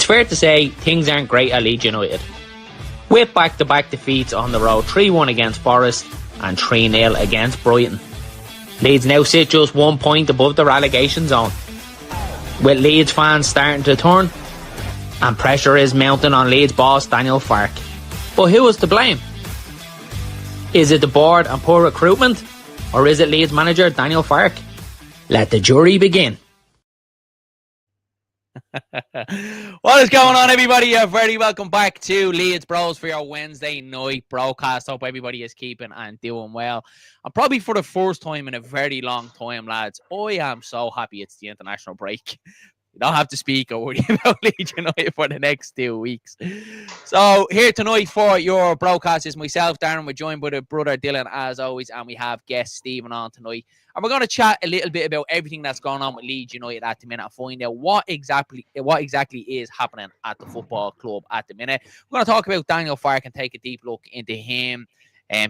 fair to say things aren't great at Leeds United. With back-to-back defeats on the road, 3-1 against Forest and 3-0 against Brighton. Leeds now sit just 1 point above the relegation zone, with Leeds fans starting to turn, and pressure is mounting on Leeds boss Daniel Farke. But who is to blame? Is it the board and poor recruitment, or is it Leeds manager Daniel Farke? Let the jury begin. What is going on, everybody? You're very welcome back to LeedsBros for your Wednesday night broadcast. Hope everybody is keeping and doing well. And probably for the first time in a very long time, lads, I am so happy it's the international break. You don't have to speak or worry about Leeds United for the next 2 weeks. So here tonight for your broadcast is myself, Darren. We're joined by the brother Dylan, as always, and we have guest Stephen on tonight. And we're going to chat a little bit about everything that's going on with Leeds United at the minute and find out what exactly is happening at the football club at the minute. We're going to talk about Daniel Farke and take a deep look into him,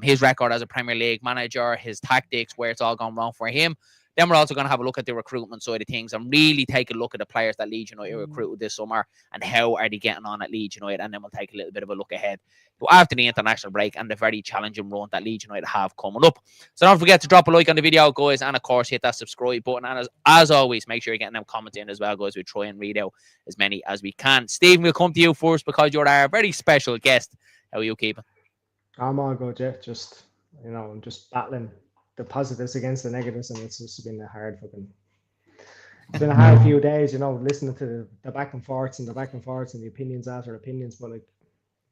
his record as a Premier League manager, his tactics, where it's all gone wrong for him. Then we're also going to have a look at the recruitment side of things and really take a look at the players that Leeds United recruited this summer and how are they getting on at Leeds United. And then we'll take a little bit of a look ahead to after the international break and the very challenging run that Leeds United have coming up. So don't forget to drop a like on the video, guys, and of course hit that subscribe button. And as always, make sure you're getting them comments in as well, guys. We try and read out as many as we can. Stephen, we'll come to you first because you're our very special guest. How are you keeping? I'm all good, Jeff. Just, I'm just battling the positives against the negatives, and it's just been it's been a hard few days, listening to the back and forths and the opinions after opinions, but like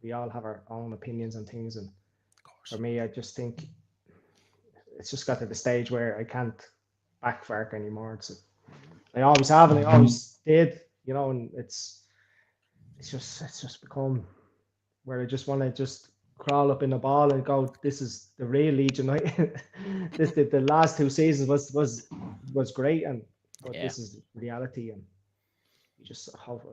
we all have our own opinions on things, and for me, I just think it's just got to the stage where I can't back Farke anymore. I always have and I always did, and it's just become where I just want to just crawl up in the ball and go, this is the real Leeds United. the last 2 seasons was great, but this is reality, and I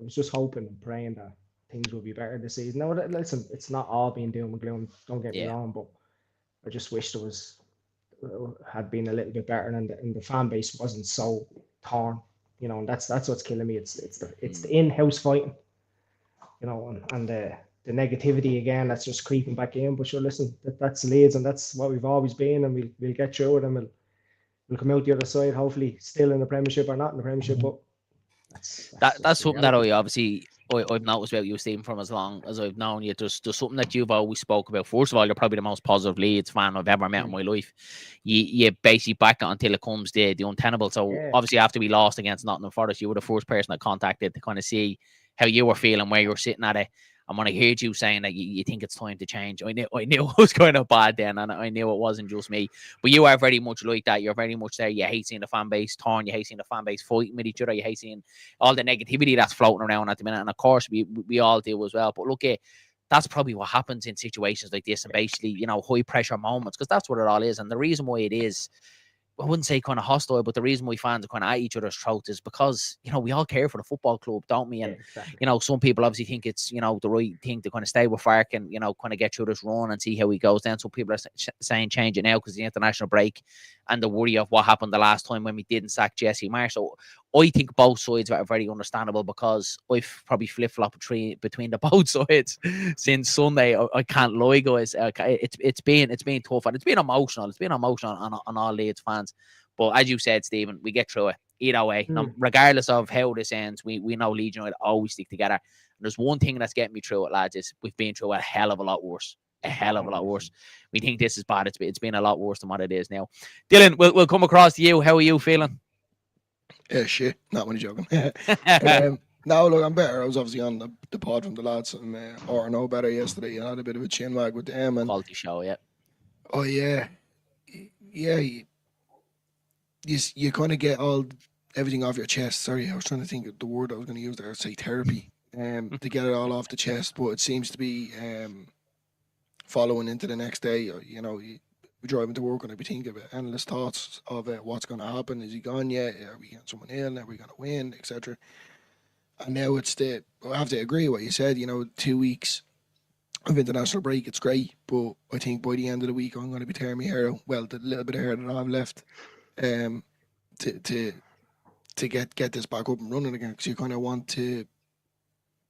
was just hoping and praying that things will be better this season. Now, listen, it's not all being doom and gloom, don't get me wrong, but I just wish had been a little bit better, and the fan base wasn't so torn, and that's what's killing me. It's the in-house fighting, and the negativity again that's just creeping back in. But sure, listen, that's Leeds, and that's what we've always been, and we'll get through it, and we'll come out the other side, hopefully still in the Premiership or not in the Premiership. But that's something that I've noticed about you, Stephen, from as long as I've known you. There's something that you've always spoke about. First of all, you're probably the most positive Leeds fan I've ever met in my life. You basically back it until it comes the untenable. So obviously after we lost against Nottingham Forest, you were the first person I contacted to kind of see how you were feeling, where you were sitting at it. And when I heard you saying that you think it's time to change, I knew it was kind of bad then, and I knew it wasn't just me. But you are very much like that. You're very much there. You hate seeing the fan base torn. You hate seeing the fan base fighting with each other. You hate seeing all the negativity that's floating around at the minute. And of course, we all do as well. But look, that's probably what happens in situations like this, and basically, high pressure moments, because that's what it all is. And the reason why it is, I wouldn't say kind of hostile, but the reason why fans are kind of at each other's throats is because, we all care for the football club, don't we? And, some people obviously think it's, the right thing to kind of stay with Farke and, kind of get through this run and see how he goes down. So people are saying change it now because the international break and the worry of what happened the last time when we didn't sack Jesse Marsh. So I think both sides are very understandable, because I've probably flip-flopped between the both sides since Sunday. I can't lie, guys. It's been tough, and it's been emotional. It's been emotional on all Leeds fans. But as you said, Stephen, we get through it either way. Regardless of how this ends, we know Leeds United always stick together. And there's one thing that's getting me through it, lads, is we've been through a hell of a lot worse. A hell of a lot worse. We think this is bad. It's been a lot worse than what it is now. Dylan, we'll come across to you. How are you feeling? Yeah, shit. Not when you're joking. No, look, I'm better. I was obviously on the pod from the lads and or no better yesterday. I had a bit of a chin wag with them. And quality show, yeah. Oh, yeah. Yeah. You kind of get everything off your chest. Sorry, I was trying to think of the word I was going to use there. I'd say therapy. To get it all off the chest. But it seems to be following into the next day. We're driving to work and I'd be thinking about endless thoughts of what's going to happen. Is he gone yet? Are we getting someone ill? Are we going to win? Etc. And now I have to agree with what you said. 2 weeks of international break, it's great. But I think by the end of the week, I'm going to be tearing my hair out. Well, the little bit of hair that I have left to get this back up and running again. Because you kind of want to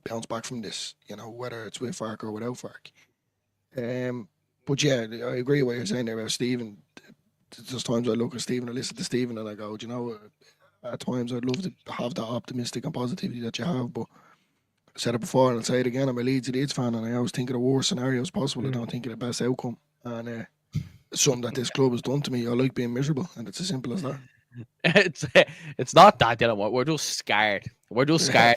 bounce back from this, whether it's with Farke or without Farke. But yeah, I agree with what you're saying there about Stephen. There's times I look at Stephen, I listen to Stephen, and I go, at times I'd love to have that optimistic and positivity that you have, but I said it before and I'll say it again, I'm a Leeds fan, and I always think of the worst scenarios possible. I don't think of the best outcome. And something that this club has done to me, I like being miserable, and it's as simple as that. It's not that, Dylan. We're just scared. We're just scared.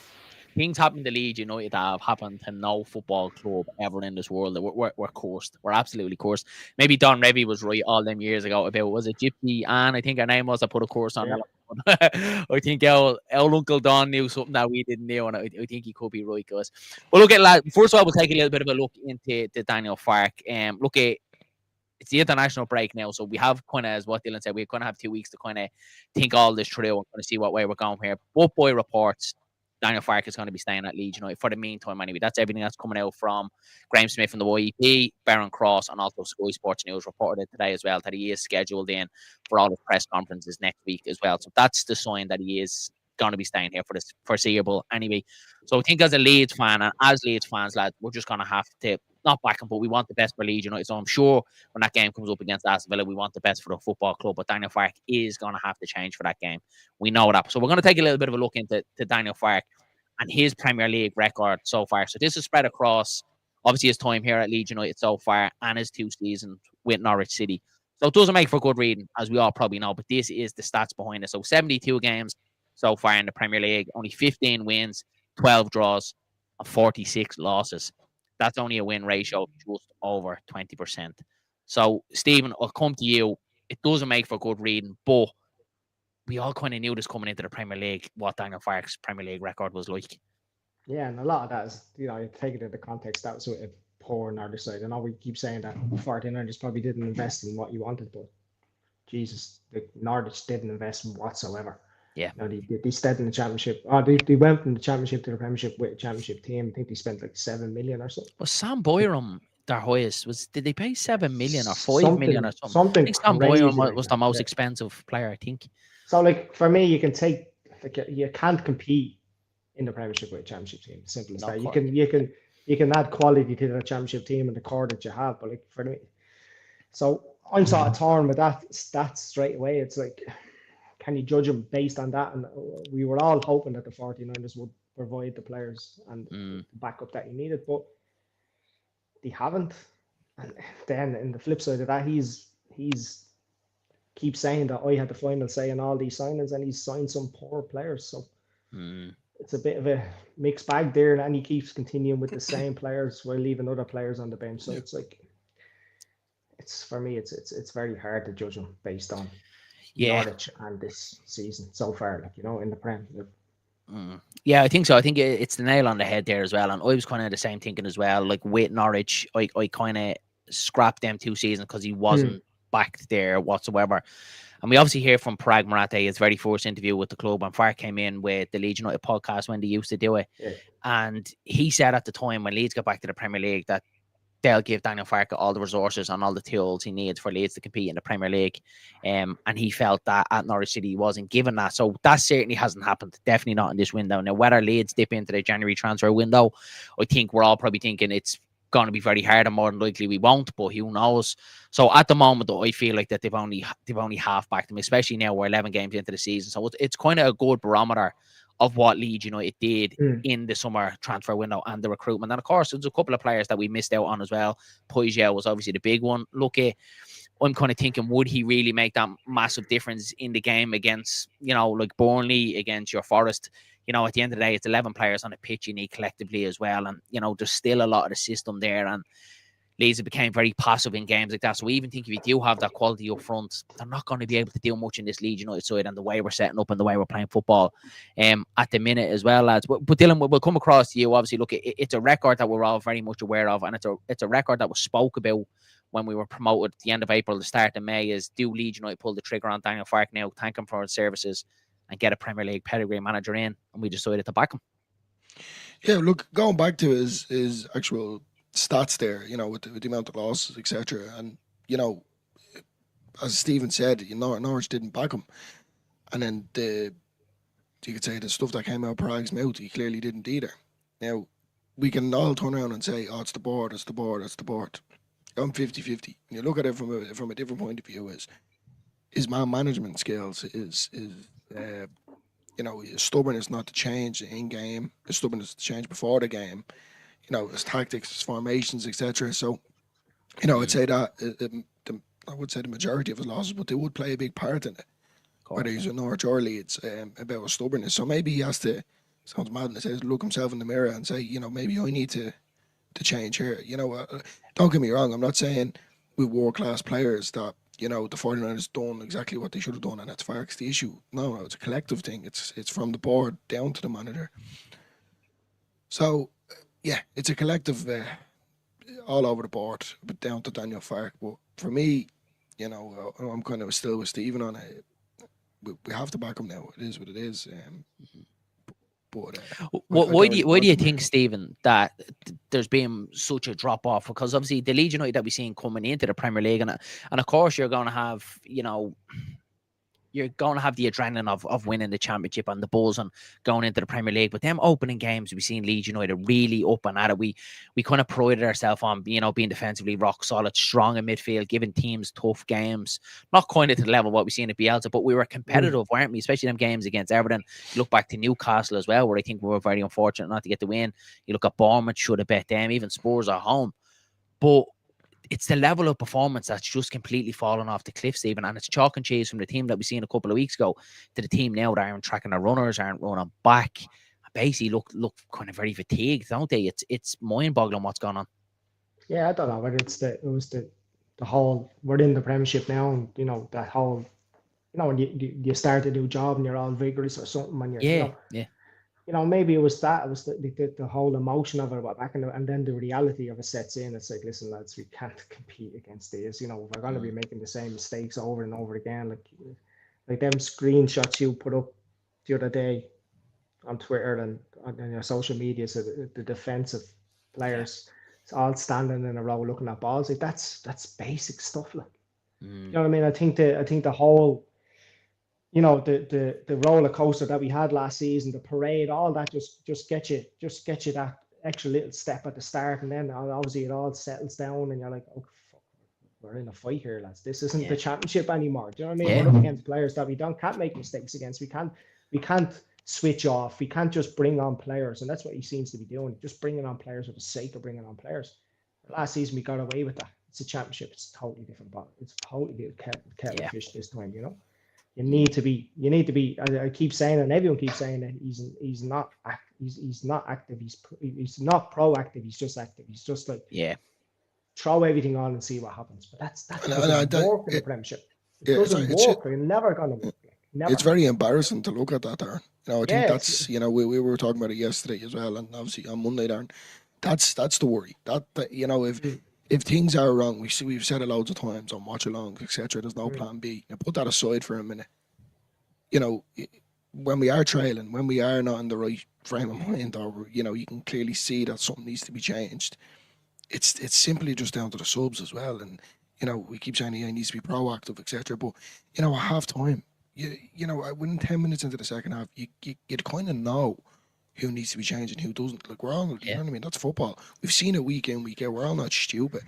Things happen to Leeds United that have happened to no football club ever in this world. We're cursed. We're absolutely cursed. Maybe Don Revy was right all them years ago about, was it Gypsy Anne? I think her name was. I put a course on that. I think our Uncle Don knew something that we didn't know, and I think he could be right, guys. Well, look at lad. First of all, we'll take a little bit of a look into Daniel Farke. Look at. It's the international break now, so we have kind of, as what Dylan said, we kind of have 2 weeks to kind of think all this through and kind of see what way we're going here. Both boy reports, Daniel Farke is going to be staying at Leeds United for the meantime anyway. That's everything that's coming out from Graham Smith from the YEP, Baron Cross, and also Sky Sports News reported it today as well, that he is scheduled in for all his press conferences next week as well. So that's the sign that he is going to be staying here for the foreseeable anyway. So I think as a Leeds fan and as Leeds fans, lads, we're just going to have to not back him, but we want the best for Leeds United. So I'm sure when that game comes up against Aston Villa, we want the best for the football club. But Daniel Farke is going to have to change for that game. We know that. So we're going to take a little bit of a look into Daniel Farke and his Premier League record so far. So this is spread across, obviously, his time here at Leeds United so far and his 2 seasons with Norwich City. So it doesn't make for good reading, as we all probably know, but this is the stats behind it. So 72 games so far in the Premier League, only 15 wins, 12 draws, and 46 losses. That's only a win ratio of just over 20%. So, Stephen, I'll come to you. It doesn't make for good reading, but we all kind of knew this coming into the Premier League, what Daniel Farke's Premier League record was like. Yeah, and a lot of that is, you take it into context, that was sort of poor on our side. I know we keep saying that Norwich probably didn't invest in what you wanted, but Jesus, the Norwich didn't invest in whatsoever. Yeah. They stayed in the Championship. They went from the Championship to the Premiership with a Championship team. I think they spent like 7 million or something. Was Sam Boyram their highest? Did they pay 7 million or 5 million or something? Something I think Sam Boyram like was the most expensive player, I think. So, like, for me, you can take, like, you can't compete in the Premiership with a Championship team. Simple as that. You can add quality to the Championship team and the core that you have, but like for me, so I'm sort of torn with that straight away. It's like, can you judge them based on that? And we were all hoping that the 49ers would provide the players and the backup that you needed, but they haven't. And then in the flip side of that, he's keeps saying that I had the final say in all these signings, and he's signed some poor players. So it's a bit of a mixed bag there, and he keeps continuing with the same players while leaving other players on the bench. So it's like, for me, it's very hard to judge him based on Norwich and this season so far, like, in the Prem. Yeah, I think so. I think it's the nail on the head there as well. And I was kind of the same thinking as well. Like with Norwich, I kind of scrapped them 2 seasons because he wasn't back there whatsoever. And we obviously hear from Parag Marathe, his very first interview with the club, and Farke came in with the Leeds United podcast when they used to do it. Yeah. And he said at the time when Leeds got back to the Premier League that they'll give Daniel Farke all the resources and all the tools he needs for Leeds to compete in the Premier League. And he felt that at Norwich City he wasn't given that. So that certainly hasn't happened. Definitely not in this window. Now, whether Leeds dip into the January transfer window, I think we're all probably thinking it's going to be very hard, and more than likely we won't, but who knows. So at the moment, though, I feel like that they've only half backed him, especially now we're 11 games into the season. So it's kind of a good barometer of what Leeds United did in the summer transfer window and the recruitment. And of course, there's a couple of players that we missed out on as well. Puyol was obviously the big one. I'm kind of thinking, would he really make that massive difference in the game against, like Burnley, against your Forest? At the end of the day, it's 11 players on the pitch you need collectively as well. And, there's still a lot of the system there. And Leeds became very passive in games like that. So we even think if you do have that quality up front, they're not going to be able to do much in this Leeds United side and the way we're setting up and the way we're playing football at the minute as well, lads. But Dylan, we'll come across to you. Obviously, look, it's a record that we're all very much aware of, and it's a record that was spoke about when we were promoted at the end of April, the start of May, is do Leeds United pull the trigger on Daniel Farke now, thank him for his services, and get a Premier League pedigree manager in, and we decided to back him. Yeah, look, going back to his actual stats there, with the amount of losses, etc. And, as Stephen said, Norwich didn't back him. And then you could say the stuff that came out of Parag's mouth, he clearly didn't either. Now, we can all turn around and say, oh, it's the board, it's the board, it's the board. I'm 50-50. You look at it from a different point of view, is man management skills, is his stubbornness not to change in game, his stubbornness to change before the game, his tactics, his formations, etc. So, I'd say that I would say the majority of his losses, but they would play a big part in it. Whether he's a Norwich or Leeds, about his stubbornness. So maybe he has to, sounds mad, and says, look himself in the mirror and say, maybe I need to change here. Don't get me wrong, I'm not saying with world-class players that, the 49ers done exactly what they should have done, and that's Farke's the issue. No, it's a collective thing. It's from the board down to the manager. So, yeah, it's a collective all over the board, but down to Daniel Farke. But for me, I'm kind of still with Stephen on it. We have to back him now. It is what it is. But why do you think, Stephen, that there's been such a drop off? Because obviously the Leeds United that we've seen coming into the Premier League, and of course you're going to have you're going to have the adrenaline of winning the championship and the buzz and going into the Premier League. But them opening games, we've seen Leeds United really up and at it. We kind of prided ourselves on, being defensively rock solid, strong in midfield, giving teams tough games. Not quite to the level of what we've seen at Bielsa, but we were competitive, weren't we? Especially them games against Everton. You look back to Newcastle as well, where I think we were very unfortunate not to get the win. You look at Bournemouth, should have bet them, even Spurs at home. But it's the level of performance that's just completely fallen off the cliff, Stephen. And it's chalk and cheese from the team that we seen a couple of weeks ago to the team now that aren't tracking their runners, aren't running back. Basically, look kind of very fatigued, don't they? It's mind-boggling what's going on. Yeah, I don't know whether it was the whole, we're in the Premiership now, and that whole, when you start a new job and you're all vigorous or something, and you're maybe it was that. It was the whole emotion of it back, and then the reality of it sets in. It's like, listen, lads, we can't compete against this. We're going to be making the same mistakes over and over again. Like them screenshots you put up the other day on Twitter and on your social media, so the defensive players, it's all standing in a row looking at balls. Like that's basic stuff. Like, you know what I mean? I think the whole, the roller coaster that we had last season, the parade, all that just get you that extra little step at the start, and then obviously it all settles down, and you're like, oh, fuck, we're in a fight here, lads. This isn't the championship anymore. Do you know what I mean? We're up against players that we can't make mistakes against. We can't switch off. We can't just bring on players, and that's what he seems to be doing. Just bringing on players for the sake of bringing on players. Last season we got away with that. It's a championship. It's a totally different ball. It's totally different kettle of fish this time. You need to be. I keep saying it, and everyone keeps saying it. He's not active. He's not proactive. He's just active. He's just like throw everything on and see what happens. But that doesn't work in the Premiership. It doesn't work. You're never gonna work. Never. It's very embarrassing to look at that, Darren. I think that's we were talking about it yesterday as well, and obviously on Monday, Darren. That's the worry. That if things are wrong, we've said it loads of times on watch alongs, etc. There's no plan B. Now put that aside for a minute. When we are trailing, when we are not in the right frame of mind, or you can clearly see that something needs to be changed. It's simply just down to the subs as well, and we keep saying he needs to be proactive, etc. But at half time, within 10 minutes into the second half, you kind of know who needs to be changed and who doesn't. Like, we're all, you know what I mean? That's football. We've seen it week in, week out. We're all not stupid.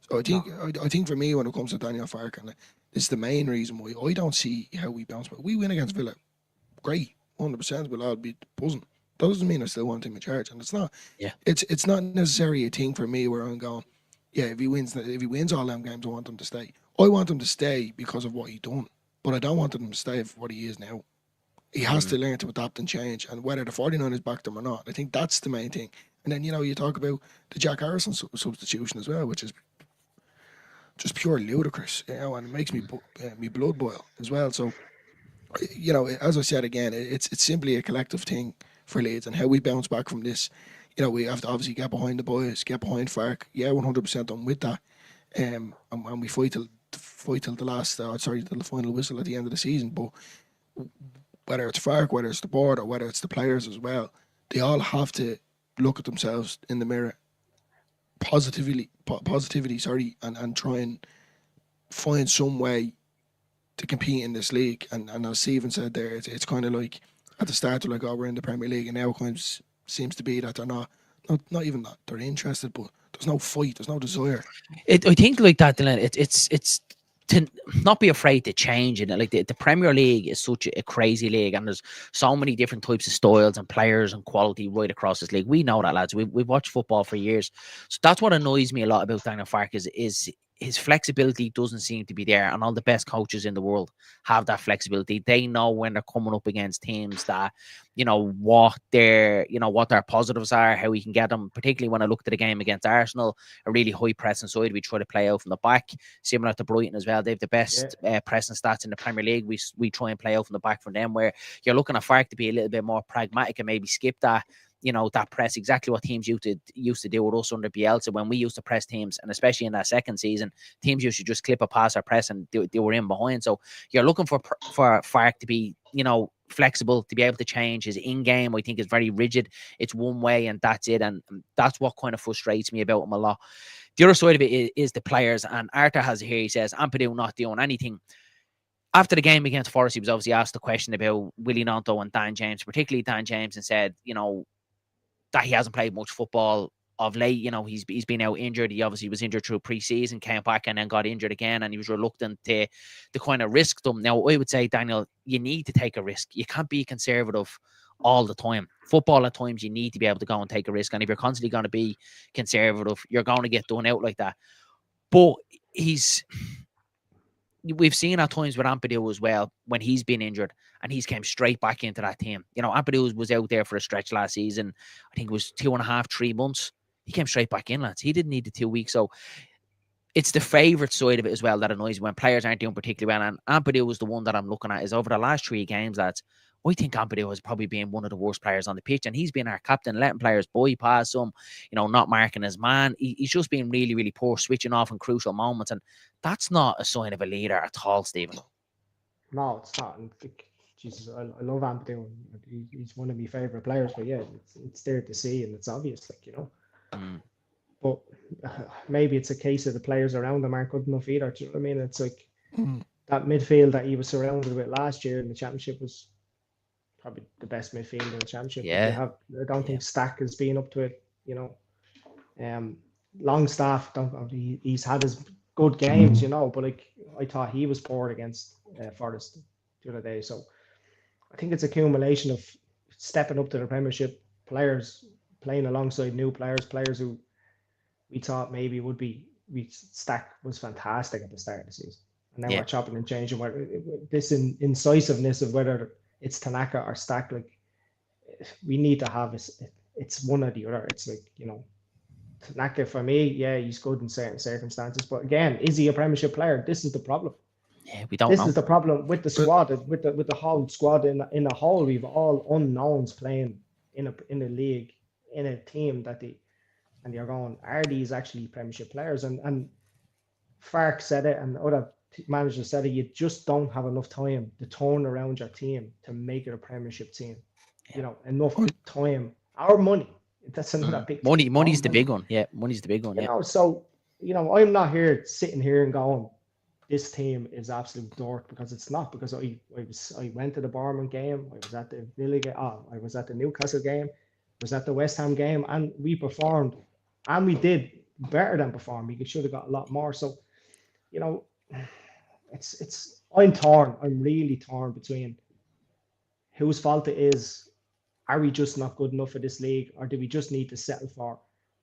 So I think for me, when it comes to Daniel Farke, and it's the main reason why I don't see how we bounce back. We win against Villa, great, 100%. We'll all be buzzing. That doesn't mean I still want him in charge, and it's not. Yeah. It's not necessarily a thing for me where I'm going, if he wins all them games, I want him to stay. I want him to stay because of what he done, but I don't want him to stay for what he is now. He has to learn to adapt and change, and whether the 49ers back them or not, I think that's the main thing. And then you talk about the Jack Harrison substitution as well, which is just pure ludicrous, and it makes me blood boil as well. So, as I said again, it's simply a collective thing for Leeds, and how we bounce back from this. We have to obviously get behind the boys, get behind Farke. 100% I'm with that, and we fight till the last, till the final whistle at the end of the season. But whether it's Farke, whether it's the board, or whether it's the players as well, they all have to look at themselves in the mirror, positivity, and try and find some way to compete in this league. And as Stephen said there, it's kind of like at the start they're like, oh, we're in the Premier League, and now it kind of seems to be that they're not even that they're interested, but there's no fight, there's no desire. I think like that, Dylan. It's to not be afraid to change it. Like the Premier League is such a crazy league, and there's so many different types of styles and players and quality right across this league. We know that, lads. We've watched football for years, so that's what annoys me a lot about Daniel Farke is his flexibility doesn't seem to be there, and all the best coaches in the world have that flexibility. They know when they're coming up against teams that, what their positives are, how we can get them. Particularly when I looked at the game against Arsenal, a really high pressing side, we try to play out from the back. Similar to Brighton as well, they have the best pressing stats in the Premier League. We try and play out from the back from them, where you're looking at Farke to be a little bit more pragmatic and maybe skip that. That press, exactly what teams used to do with us under Bielsa when we used to press teams, and especially in that second season, teams used to just clip a pass or press and they were in behind. So you're looking for Farke to be, flexible, to be able to change. His in-game, I think, is very rigid. It's one way and that's it, and that's what kind of frustrates me about him a lot. The other side of it is the players, and Arthur has it here. He says, Ampadu not doing anything. After the game against Forest, he was obviously asked the question about Willie Gnonto and Dan James, particularly Dan James, and said, that he hasn't played much football of late. He's been out injured. He obviously was injured through pre-season, came back and then got injured again, and he was reluctant to kind of risk them. Now, I would say, Daniel, you need to take a risk. You can't be conservative all the time. Football, at times, you need to be able to go and take a risk. And if you're constantly going to be conservative, you're going to get done out like that. But we've seen at times with Ampadu as well, when he's been injured and he's came straight back into that team. Ampadu was out there for a stretch last season. I think it was 2.5, 3 months. He came straight back in, lads. He didn't need the 2 weeks. So it's the favourite side of it as well that annoys me when players aren't doing particularly well. And Ampadu was the one that I'm looking at, is over the last 3 games, lads, I think Ampadu has probably been one of the worst players on the pitch, and he's been our captain, letting players bypass him, not marking his man. He's just been really, really poor, switching off in crucial moments, and that's not a sign of a leader at all, Stephen. No, it's not. And Jesus, I love Ampadu. He's one of my favourite players, but yeah, it's there to see, and it's obvious, But maybe it's a case of the players around him aren't good enough either. Do you know what I mean? It's like that midfield that he was surrounded with last year in the Championship was probably the best midfield in the Championship. Yeah. I don't think Stack has been up to it. Longstaff, he's had his good games, but I thought he was poor against Forest the other day. So I think it's accumulation of stepping up to the Premiership, players playing alongside new players who we thought maybe would be. Stack was fantastic at the start of the season, and now we're chopping and changing. This incisiveness of whether it's Tanaka or Stack, we need to have it's one or the other. It's Tanaka, for me, he's good in certain circumstances, but again, is he a Premiership player? This is the problem. Yeah, we don't know. This is the problem with the squad, with the whole squad in a whole. We've all unknowns playing in a league, in a team and you're going, are these actually Premiership players? And Farke said it, and other managers said it. You just don't have enough time to turn around your team to make it a Premiership team. Enough time. Our money. That's another big thing. Money's the big one. Yeah, money's the big one. So I'm not here sitting here and going, this team is absolute dork, because it's not. Because I went to the Bournemouth game, I was at the Villa game, I was at the Newcastle game, I was at the West Ham game, and we performed, and we did better than perform. We should have got a lot more. So, I'm torn. I'm really torn between whose fault it is. Are we just not good enough for this league, or do we just need to settle for,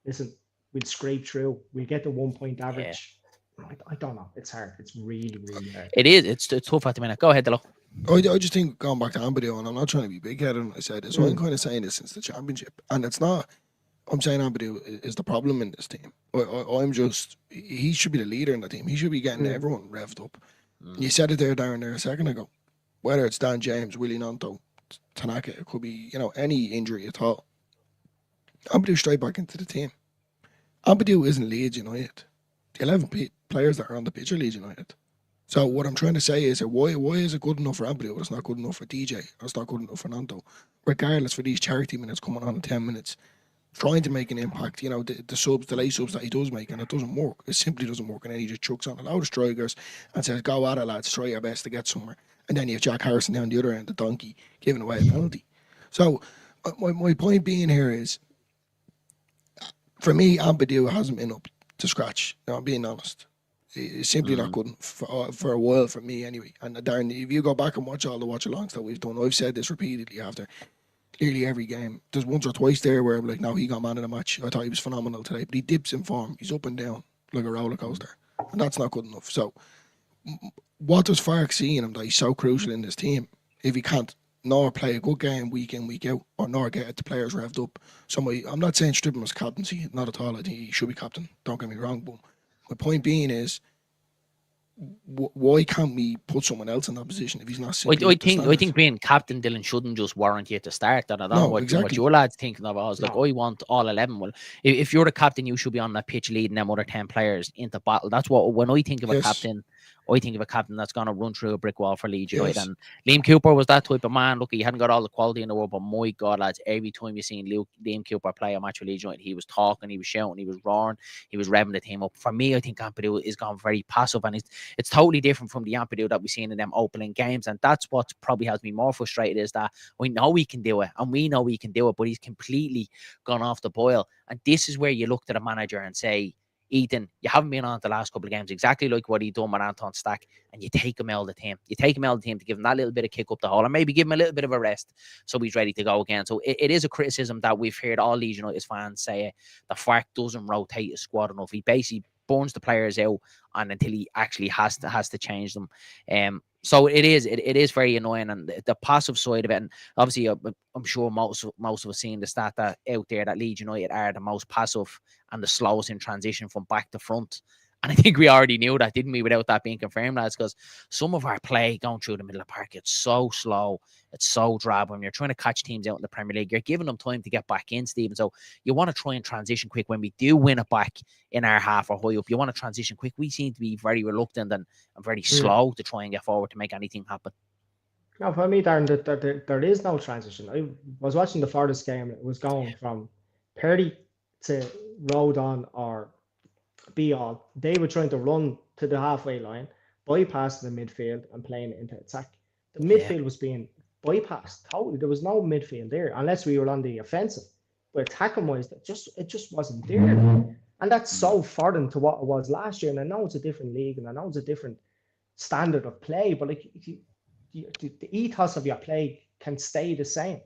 listen, we'll scrape through, we'll get the 1 point average? I don't know. It's hard. It's really, really hard. It is. It's tough at the minute. Go ahead, Dillo. I just think, going back to Ampadu, and I'm not trying to be big-headed when I say this, I'm kind of saying this since the Championship, and it's not, I'm saying Ampadu is the problem in this team. He should be the leader in the team. He should be getting everyone revved up. You said it there, Darren, a second ago. Whether it's Dan James, Willie Gnonto, Tanaka, it could be, any injury at all. Ampadu straight back into the team. Ampadu isn't Leeds United. The 11 players that are on the pitch are Leeds United. So what I'm trying to say is that why is it good enough for Ampadu, but it's not good enough for DJ, or it's not good enough for Gnonto, regardless for these charity minutes coming on in 10 minutes, trying to make an impact, the late subs that he does make, and it doesn't work. It simply doesn't work, and then he just chucks on a load of strikers and says, go at it, lads, try your best to get somewhere. And then you have Jack Harrison down the other end, the donkey, giving away a penalty. So my point being here is, for me, Ampadu hasn't been up to scratch. No, I'm being honest. It's simply not good for a while for me anyway. And Darren, if you go back and watch all the watch-alongs that we've done, I've said this repeatedly after nearly every game. There's once or twice there where I'm like, no, he got man of the match. I thought he was phenomenal today, but he dips in form. He's up and down like a roller coaster, and that's not good enough. So, what does Farke see in him that he's so crucial in this team if he can't nor play a good game week in, week out, or nor get the players revved up? I'm not saying strip him as captaincy, not at all. I think he should be captain. Don't get me wrong, but my point being is, why can't we put someone else in that position if he's not? I think being captain, Dylan, shouldn't just warrant you to start. And I don't know what your lads thinking of. I was like, I want all 11. Well, if you're the captain, you should be on that pitch leading them other 10 players into battle. That's what, when I think of a captain, I think of a captain that's going to run through a brick wall for Leeds United. And Liam Cooper was that type of man. Look, he hadn't got all the quality in the world, but my God, lads, every time you seen Liam Cooper play a match with Leeds United, he was talking, he was shouting, he was roaring, he was revving the team up. For me, I think Ampadu is gone very passive, and it's totally different from the Ampadu that we've seen in them opening games. And that's what probably has me more frustrated, is that we know he can do it, and we know he can do it, but he's completely gone off the boil. And this is where you look to the manager and say, Ethan, you haven't been on the last couple of games, exactly like what he done with Anton Stack, and you take him out of the team. You take him out of the team to give him that little bit of kick up the hole, and maybe give him a little bit of a rest so he's ready to go again. So it is a criticism that we've heard all Leeds United fans say, that Farke doesn't rotate his squad enough. He basically burns the players out, and until he actually has to change them. So it is very annoying, and the passive side of it. And obviously, I'm sure most of us seeing the stat that out there that Leeds United are the most passive and the slowest in transition from back to front. And I think we already knew that, didn't we, without that being confirmed, lads? Because some of our play going through the middle of the park, it's so slow, it's so drab. When you're trying to catch teams out in the Premier League, you're giving them time to get back in, Stephen. So you want to try and transition quick. When we do win it back in our half or high up, you want to transition quick. We seem to be very reluctant and very slow to try and get forward to make anything happen. No, for me, Darren, there is no transition. I was watching the Forest game. It was going from Purdy to Rodon or Be All. They were trying to run to the halfway line, bypassing the midfield and playing it into attack. The midfield was being bypassed totally. There was no midfield there unless we were on the offensive. But attacking wise, it just wasn't there. And that's so foreign to what it was last year. And I know it's a different league, and I know it's a different standard of play, but like the ethos of your play can stay the same.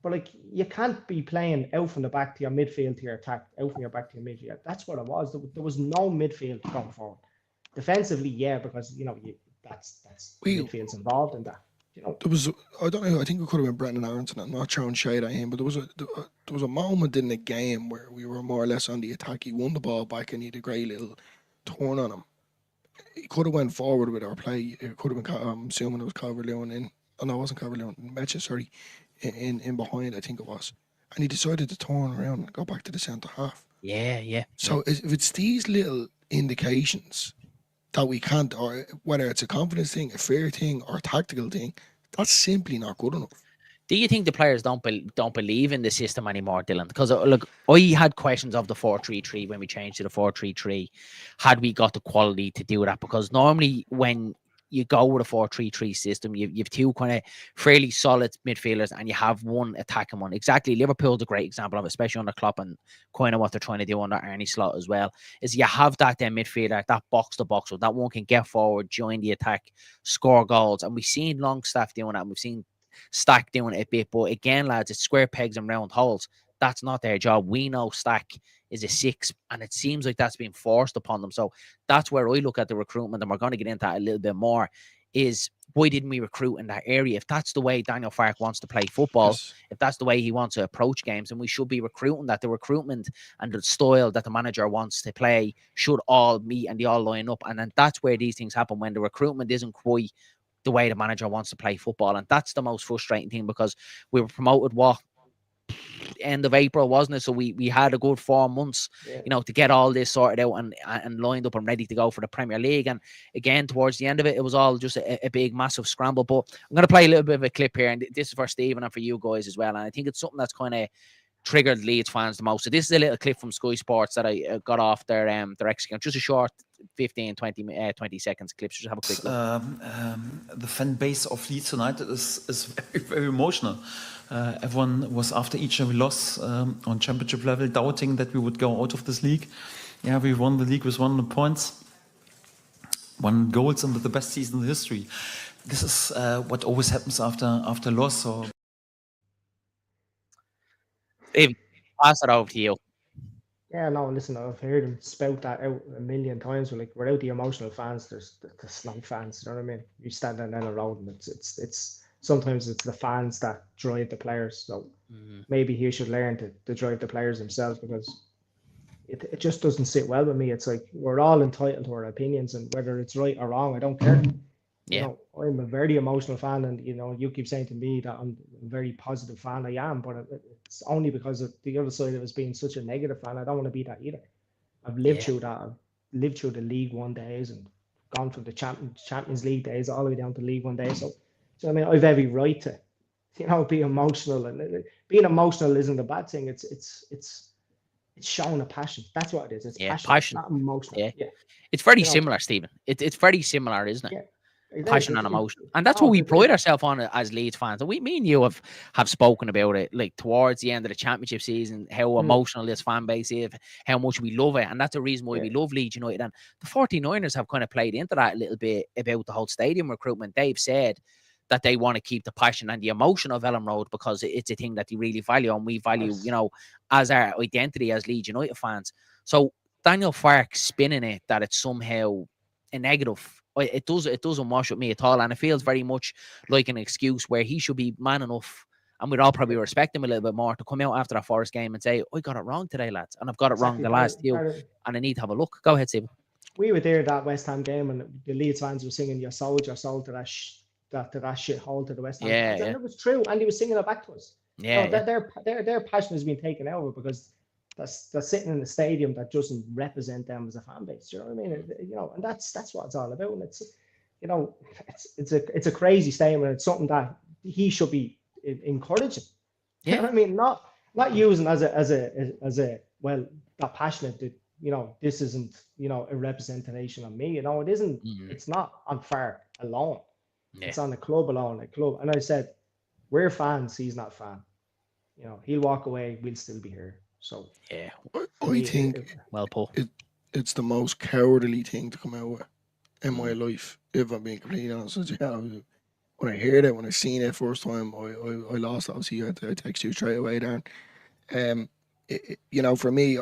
But like, you can't be playing out from the back to your midfield to your attack, out from your back to your midfield. That's what it was. There was no midfield going forward. Defensively, because that's midfield's involved in that. There was, I don't know, I think it could have been Brendan Aronson. I'm not throwing shade at him, but there was a moment in the game where we were more or less on the attack. He won the ball back and he had a great little turn on him. He could have went forward with our play. It could have been, I'm assuming it was Calvert-Lewin in. Oh no, it wasn't Calvert-Lewin. Metcha, sorry. In behind, I think it was, and he decided to turn around and go back to the centre half. Yeah. So if it's these little indications that we can't, or whether it's a confidence thing, a fear thing, or a tactical thing, that's simply not good enough. Do you think the players don't believe in the system anymore, Dylan? Because look, I had questions of the 4-3-3 when we changed to the 4-3-3. Had we got the quality to do that? Because normally when you go with a 4-3-3 system, you've two kind of fairly solid midfielders and you have one attacking one. Exactly. Liverpool's a great example of it, especially under Klopp, and kind of what they're trying to do under Arne Slot as well, is you have that midfielder, that box to box, so that one can get forward, join the attack, score goals. And we've seen Longstaff doing that, and we've seen Stack doing it a bit. But again, lads, it's square pegs and round holes. That's not their job. We know Stack is a 6, and it seems like that's being forced upon them. So that's where I look at the recruitment, and we're going to get into that a little bit more, is why didn't we recruit in that area? If that's the way Daniel Farke wants to play football, if that's the way he wants to approach games, then we should be recruiting that. The recruitment and the style that the manager wants to play should all meet and they all line up. And then that's where these things happen, when the recruitment isn't quite the way the manager wants to play football. And that's the most frustrating thing, because we were promoted end of April, wasn't it? So we had a good 4 months, to get all this sorted out and lined up and ready to go for the Premier League. And again, towards the end of it, it was all just a big, massive scramble. But I'm going to play a little bit of a clip here, and this is for Stephen and for you guys as well. And I think it's something that's kind of triggered Leeds fans the most. So this is a little clip from Sky Sports that I got off their X account, just a short 15, 20 seconds clips. Just have a quick look. The fan base of Leeds United is very, very emotional. Everyone was after each and every loss on championship level, doubting that we would go out of this league. Yeah, we won the league with 100 points, 1 goals, and with the best season in history. This is what always happens after loss. So, Dave, pass it over to you. Yeah, no, listen, I've heard him spout that out a million times. Like, without the emotional fans, there's no fans. You know what I mean? You stand down the road, and it's sometimes it's the fans that drive the players. So maybe he should learn to drive the players themselves, because it just doesn't sit well with me. It's like we're all entitled to our opinions, and whether it's right or wrong, I don't care. Yeah. You know, I'm a very emotional fan, and you know, you keep saying to me that I'm a very positive fan. I am, but it's only because of the other side of us being such a negative fan. I don't want to be that either. I've lived through that. I've lived through the League One days and gone from the Champions League days all the way down to League One days. So I mean, I've every right to, you know, be emotional, and being emotional isn't a bad thing. It's showing a passion. That's what it is. It's passion, not emotional. Yeah. Yeah. It's very You know, similar, Stephen. It's very similar, isn't it? Yeah. Passion and emotion, and that's what we pride ourselves on as Leeds fans. And me and you have spoken about it, like towards the end of the championship season, how emotional this fan base is, how much we love it, and that's the reason why we love Leeds United. And the 49ers have kind of played into that a little bit about the whole stadium recruitment. They've said that they want to keep the passion and the emotion of Ellen Road because it's a thing that they really value, and we value, you know, as our identity as Leeds United fans. So Daniel Farke spinning it that it's somehow a negative. It doesn't wash with me at all, and it feels very much like an excuse where he should be man enough, and we'd all probably respect him a little bit more, to come out after that Forest game and say, I got it wrong today, lads, and I've got it wrong the last few, and I need to have a look. Go ahead, Stephen. We were there that West Ham game, and the Leeds fans were singing "Your soul to that shit hole to the West Ham fans," and it was true, and he was singing it back to us. Their passion has been taken over because they're sitting in a stadium that doesn't represent them as a fan base. You know what I mean? You know, and that's what it's all about. And it's, you know, it's a crazy statement. It's something that he should be encouraging. You know what I mean? Not using as a well, that passionate that, you know, this isn't, you know, a representation of me. You know, it isn't. It's not on Farke alone. It's on the club alone. The club. And I said, we're fans. He's not a fan. You know, he'll walk away. We'll still be here. So I think it's the most cowardly thing to come out with in my life, if I'm being completely honest with you. When I heard it, when I seen it first time, I lost. Obviously, I text you straight away, Darren. You know, for me,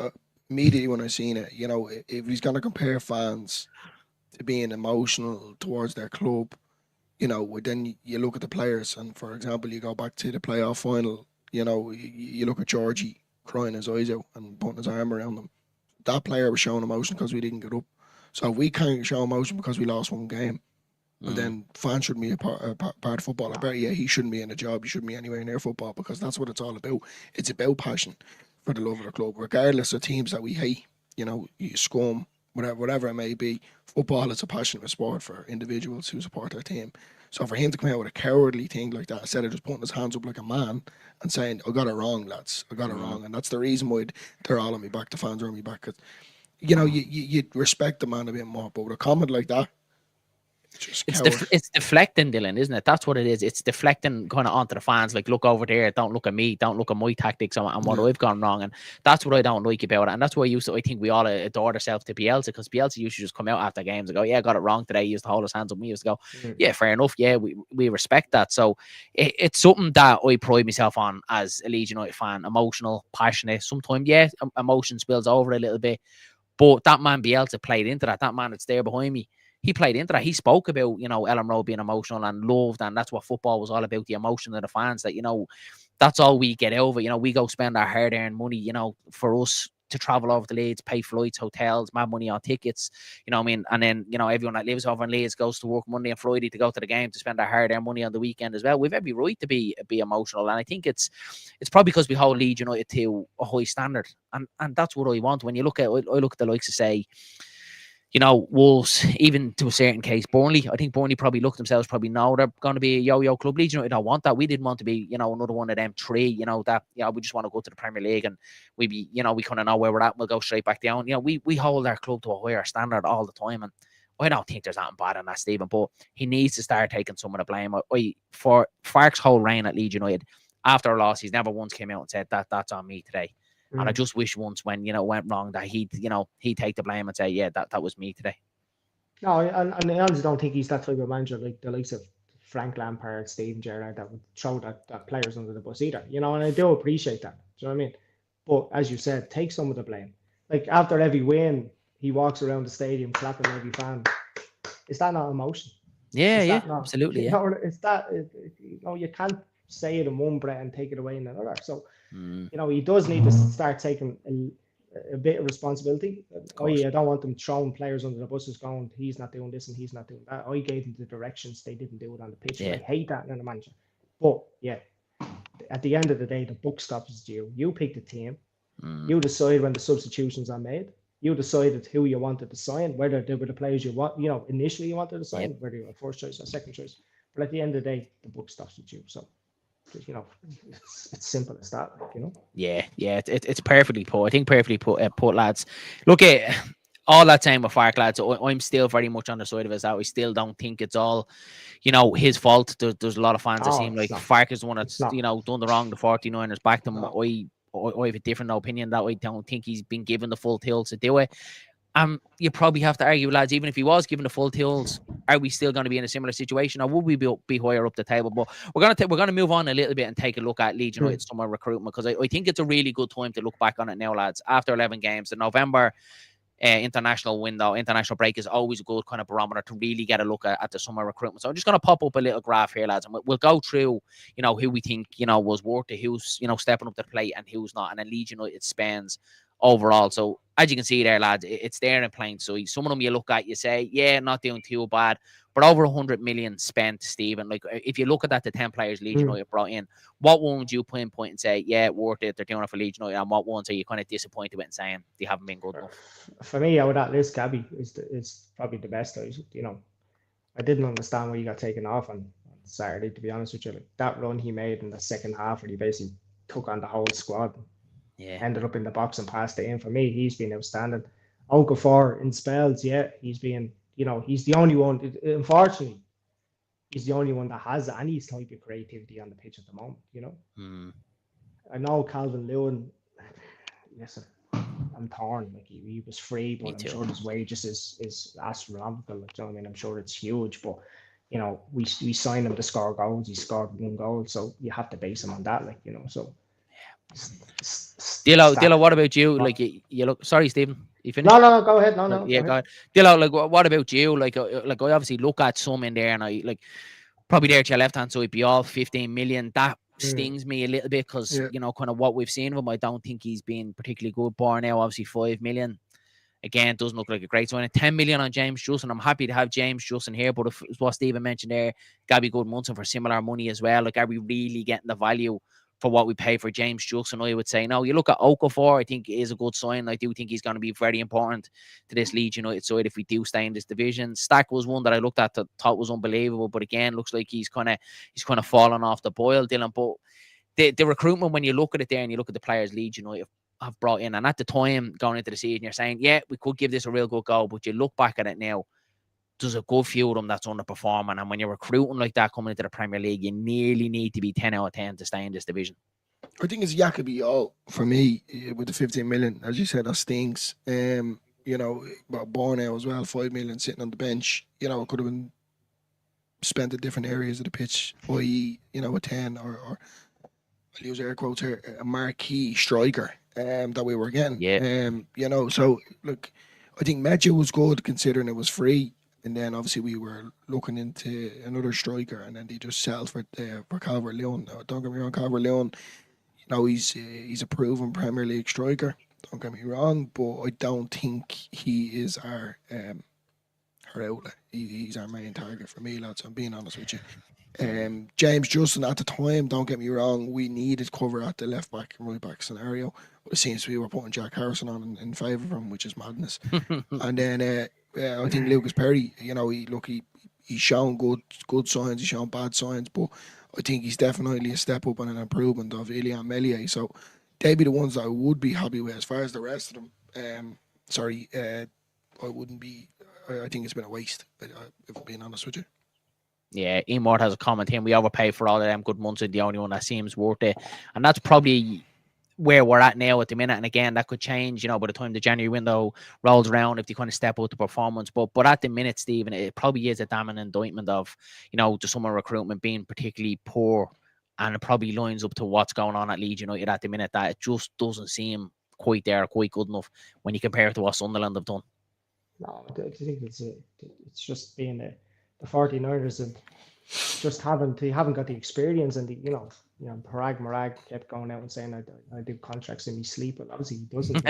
immediately when I seen it, you know, if he's gonna compare fans to being emotional towards their club, you know, then you look at the players, and for example, you go back to the playoff final. You know, you look at Georgie crying his eyes out and putting his arm around them. That player was showing emotion because we didn't get up. So if we can't show emotion because we lost one game, well, then fans shouldn't be a part of football. I bet he shouldn't be in a job. He shouldn't be anywhere near football, because that's what it's all about. It's about passion for the love of the club, regardless of teams that we hate. You know, you scum, whatever it may be. Football is a passionate sport for individuals who support their team. So for him to come out with a cowardly thing like that, instead of just putting his hands up like a man and saying, I got it wrong, lads, I got it wrong. And that's the reason why they're all on me back, the fans are on me back. Cause, you know, you respect the man a bit more. But with a comment like that, it's deflecting, Dylan, isn't it? That's what it is. It's deflecting kind of onto the fans. Like, look over there. Don't look at me. Don't look at my tactics and what I've gone wrong. And that's what I don't like about it. And that's why I think we all adored ourselves to Bielsa, because Bielsa used to just come out after games and go, yeah, I got it wrong today. He used to hold his hands up. We used to go, yeah, fair enough. Yeah, we respect that. So it's something that I pride myself on as a Leeds United fan. Emotional, passionate. Sometimes, yeah, emotion spills over a little bit. But that man Bielsa played into that. That man that's there behind me, he played into that. He spoke about, you know, Ellen Road being emotional and loved, and that's what football was all about, the emotion of the fans, that, you know, that's all we get over. You know, we go spend our hard-earned money, you know, for us to travel over to Leeds, pay flights, hotels, mad money on tickets, you know what I mean? And then, you know, everyone that lives over in Leeds goes to work Monday and Friday to go to the game, to spend our hard-earned money on the weekend as well. We've every right to be emotional, and I think it's probably because we hold Leeds United to a high standard, and that's what I want. When you look at, I look at the likes of, say, you know, Wolves, even to a certain case, Burnley, I think Burnley probably look themselves, probably know they're going to be a yo-yo club. Leeds, you know, they don't want that. We didn't want to be, you know, another one of them three, you know, that, you know, we just want to go to the Premier League and we be, you know, we kind of know where we're at and we'll go straight back down. You know, we hold our club to a higher standard all the time. And I don't think there's nothing bad on that, Stephen, but he needs to start taking some of the blame. For Farke's whole reign at Leeds United, after a loss, he's never once came out and said that's on me today. And I just wish once when, you know, it went wrong that he'd take the blame and say, yeah, that was me today. No, and I honestly don't think he's that type of manager like the likes of Frank Lampard, Steven Gerrard that would throw that players under the bus either. You know, and I do appreciate that. Do you know what I mean? But as you said, take some of the blame. Like after every win, he walks around the stadium clapping every fan. Is that not emotion? Yeah, absolutely. You know, it's that. You know, you can't say it in one breath and take it away in another. So, you know, he does need to start taking a bit of responsibility. I don't want them throwing players under the buses going, he's not doing this and he's not doing that. I gave them the directions, they didn't do it on the pitch. I hate that in a manager. But yeah, at the end of the day, the buck stops with you. You pick the team. You decide when the substitutions are made. You decided who you wanted to sign, whether they were the players you want, you know, initially you wanted to sign, whether you were first choice or second choice. But at the end of the day, the buck stops with you. So, you know, it's simple as that, you know. Yeah, it's perfectly put. I think perfectly put, lads. Look at all that time with Farke, lads. I'm still very much on the side of us out. I still don't think it's all, you know, his fault. There's a lot of fans that seem like Farke is the one that's, you know, done the wrong. The 49ers backed him. I have a different opinion that I don't think he's been given the full tools to do it. You probably have to argue, lads, even if he was given the full tools, are we still going to be in a similar situation, or would we be higher up the table? But we're going to move on a little bit and take a look at Leeds United summer recruitment, because I think it's a really good time to look back on it now, lads. After 11 games, the November international break is always a good kind of barometer to really get a look at the summer recruitment. So I'm just going to pop up a little graph here, lads, and we'll go through, you know, who we think, you know, was worth it, who's, you know, stepping up to the plate and who's not, and then Leeds United spends overall. So as you can see there, lads, it's there in plain sight. Some of them you look at, you say, yeah, not doing too bad, but over 100 million spent, Stephen. Like, if you look at that, the 10 players Leeds United brought in, what one would you pinpoint and say, yeah, worth it, they're doing it for Leeds United, and what ones are you kind of disappointed with and saying they haven't been good enough? For me, out of that list, Gabby is probably the best. You know, I didn't understand why he got taken off on Saturday, to be honest with you. Like, that run he made in the second half where he basically took on the whole squad. Ended up in the box and passed it in. For me, he's been outstanding. Okafor in spells, he's been, you know, he's the only one. Unfortunately, he's the only one that has any type of creativity on the pitch at the moment, you know. I know Calvin Lewin, listen, I'm torn. Like, he was free, but I'm sure his wages is astronomical. Like, you know what I mean? I'm sure it's huge, but, you know, we signed him to score goals. He scored 1 goal, so you have to base him on that, like, you know, so. Dillo, what about you? Like, you look. Sorry, Stephen. You finished? No. Go ahead. No. Yeah, go ahead. Dillo, like, what about you? Like I obviously look at some in there, and I like probably there to your left hand side, be all 15 million. That stings me a little bit because you know, kind of what we've seen of him. I don't think he's been particularly good. Borneo, obviously 5 million. Again, doesn't look like a great sign. 10 million on James Justin. I'm happy to have James Justin here, but if what Stephen mentioned there, Gabby Goodmunson for similar money as well. Like, are we really getting the value for what we pay for James Justin? I would say no. You look at Okafor, I think is a good sign. I do think he's going to be very important to this Leeds United side if we do stay in this division. Stack was one that I looked at that thought was unbelievable, but again, looks like he's kind of fallen off the boil, Dylan. But the recruitment, when you look at it there and you look at the players Leeds United have brought in, and at the time going into the season, you're saying, yeah, we could give this a real good go, but you look back at it now, there's a good few of them that's underperforming. And when you're recruiting like that coming into the Premier League, you nearly need to be 10 out of 10 to stay in this division. I think it's Jacoby all for me with the 15 million. As you said, that stings. You know, Borneo as well, 5 million sitting on the bench. You know, it could have been spent at different areas of the pitch, i.e., you know, a 10 or I'll use air quotes here, a marquee striker that we were getting. You know, so look, I think Medjo was good considering it was free. And then obviously we were looking into another striker, and then they just settled for Calvert-Lewin. Now, don't get me wrong, Calvert-Lewin, you know, he's a proven Premier League striker. Don't get me wrong, but I don't think he is our outlet. He's our main target for me, lads. I'm being honest with you. James Justin at the time, don't get me wrong, we needed cover at the left back and right back scenario. But it seems to be we're putting Jack Harrison on in favour of him, which is madness. And then I think Lucas Perry, you know, he's shown good signs, he's shown bad signs, but I think he's definitely a step up and an improvement of Ilian Meslier. So they'd be the ones that I would be happy with. As far as the rest of them, I wouldn't be. I think it's been a waste, if I'm being honest with you. Yeah, Emort has a comment here. We overpay for all of them good months, and the only one that seems worth it. And that's probably where we're at now at the minute. And again, that could change, by the time the January window rolls around, if they kind of step out the performance. But at the minute, Stephen, it probably is a damning indictment of, the summer recruitment being particularly poor. And it probably lines up to what's going on at Leeds United at the minute, that it just doesn't seem quite good enough when you compare it to what Sunderland have done. No, I think it's just being the 49ers and just haven't got the experience, and Parag Marag kept going out and saying I do contracts in my sleep, but obviously he doesn't.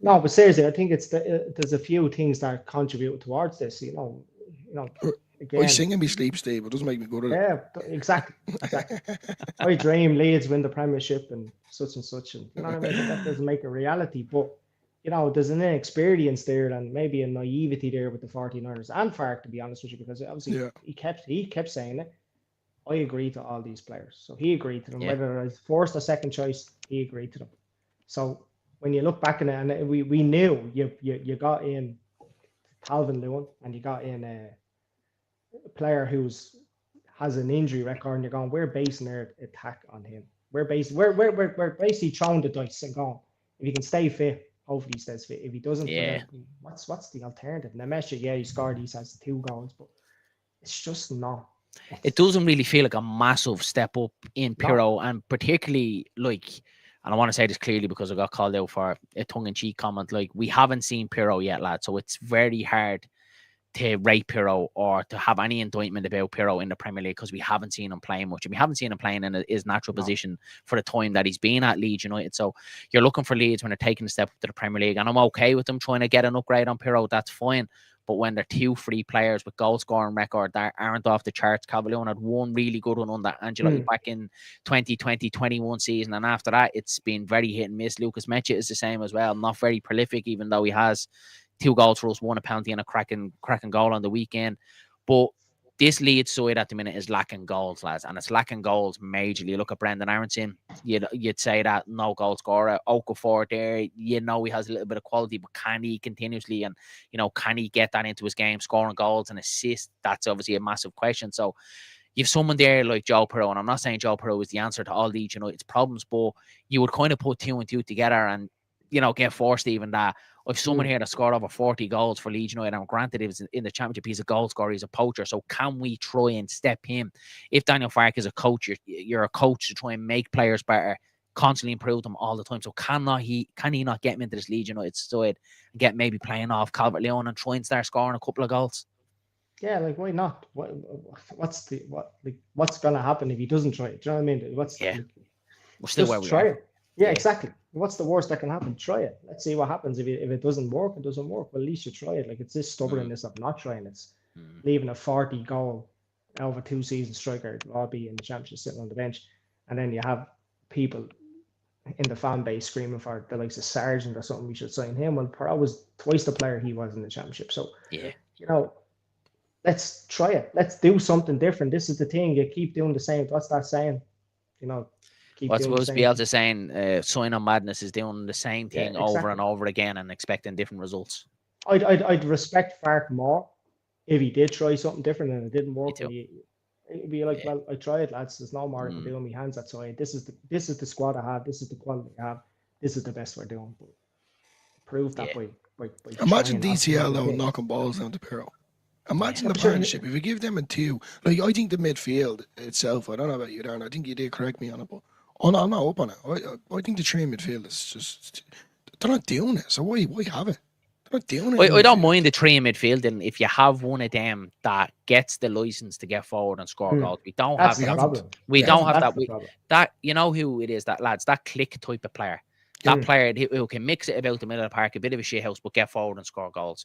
No, but seriously, I think there's a few things that contribute towards this. Again, I sing in my sleep, Steve. It doesn't make me good at it. Yeah, exactly. I dream Leeds win the Premiership and such, and you know what I mean. That doesn't make a reality, but there's an inexperience there and maybe a naivety there with the 49ers and Farke, to be honest with you, because obviously he kept saying it. I agree to all these players, so he agreed to them. Yeah. Whether it's first or second choice, he agreed to them. So when you look back in it, and we knew you got in Calvin Lewin and you got in a player has an injury record, and you're going, we're basing our attack on him. We're basically throwing the dice and going, if he can stay fit, hopefully he stays fit. If he doesn't, what's the alternative? Nemesha, he scored, he has 2 goals, but it's just not. It doesn't really feel like a massive step up in Pirro, and particularly and I want to say this clearly because I got called out for a tongue-in-cheek comment, we haven't seen Pirro yet, lad, so it's very hard to rate Pirro or to have any indictment about Pirro in the Premier League because we haven't seen him playing much, and we haven't seen him playing in his natural position for the time that he's been at Leeds United. So you're looking for Leeds when they're taking a step up to the Premier League, and I'm okay with them trying to get an upgrade on Pirro, that's fine. But when they're 2 free players with goal scoring record that aren't off the charts, Cavalion had one really good one under Angelo back in 2020-21 season, and after that it's been very hit and miss. Lucas Mecha is the same as well, not very prolific, even though he has 2 goals for us, 1 a penalty and a cracking goal on the weekend. But this Leeds side at the minute is lacking goals, lads, and it's lacking goals majorly. Look at Brendan Aronson, you'd say that no goal scorer. Okafor there, he has a little bit of quality, but can he continuously and can he get that into his game, scoring goals and assists? That's obviously a massive question. So you've someone there like Joe Pirro, and I'm not saying Joe Pirro is the answer to all Leeds United's problems, but you would kind of put 2 and 2 together and get forced even that if someone here that scored over 40 goals for Leeds United, and granted it was in the Championship, he's a goal scorer, he's a poacher, so can we try and step him? If Daniel Farke is a coach, you're a coach to try and make players better, constantly improve them all the time, so can he not get him into this Leeds United side and get maybe playing off Calvert-Lewin and try and start scoring a couple of goals? Yeah, why not? What's going to happen if he doesn't try it? Do you know what I mean? We're still where we try are. It. Yeah, exactly. What's the worst that can happen? Try it. Let's see what happens. If it doesn't work, it doesn't work. Well, at least you try it. It's this stubbornness of not trying. It's leaving a 40 goal over 2 season striker to all be in the Championship sitting on the bench, and then you have people in the fan base screaming for the likes of Sargent or something. We should sign him. Well, Pirro was twice the player he was in the Championship. So let's try it. Let's do something different. This is the thing. You keep doing the same. What's that saying? What's supposed to be able to saying sign on madness is doing the same thing over and over again and expecting different results. I'd respect Farke more if he did try something different and it didn't work. He'd be like, well, I tried, lads. There's no more I can do on my hands outside. This is the squad I have. This is the quality I have. This is the best we're doing. But prove that by imagine DCL though knocking balls down to Pirro. Imagine the partnership. If you give them a 2, I think the midfield itself, I don't know about you, Darren, I think you did correct me on it, but I'm not up on it. I think the 3 midfield is just, they're not doing it, so why have it? They're not doing it. I don't mind the 3 in midfield, and if you have one of them that gets the license to get forward and score goals, we don't have that. We don't have that. That who it is, that lads, that click type of player. That player who can mix it about the middle of the park, a bit of a shithouse, but get forward and score goals.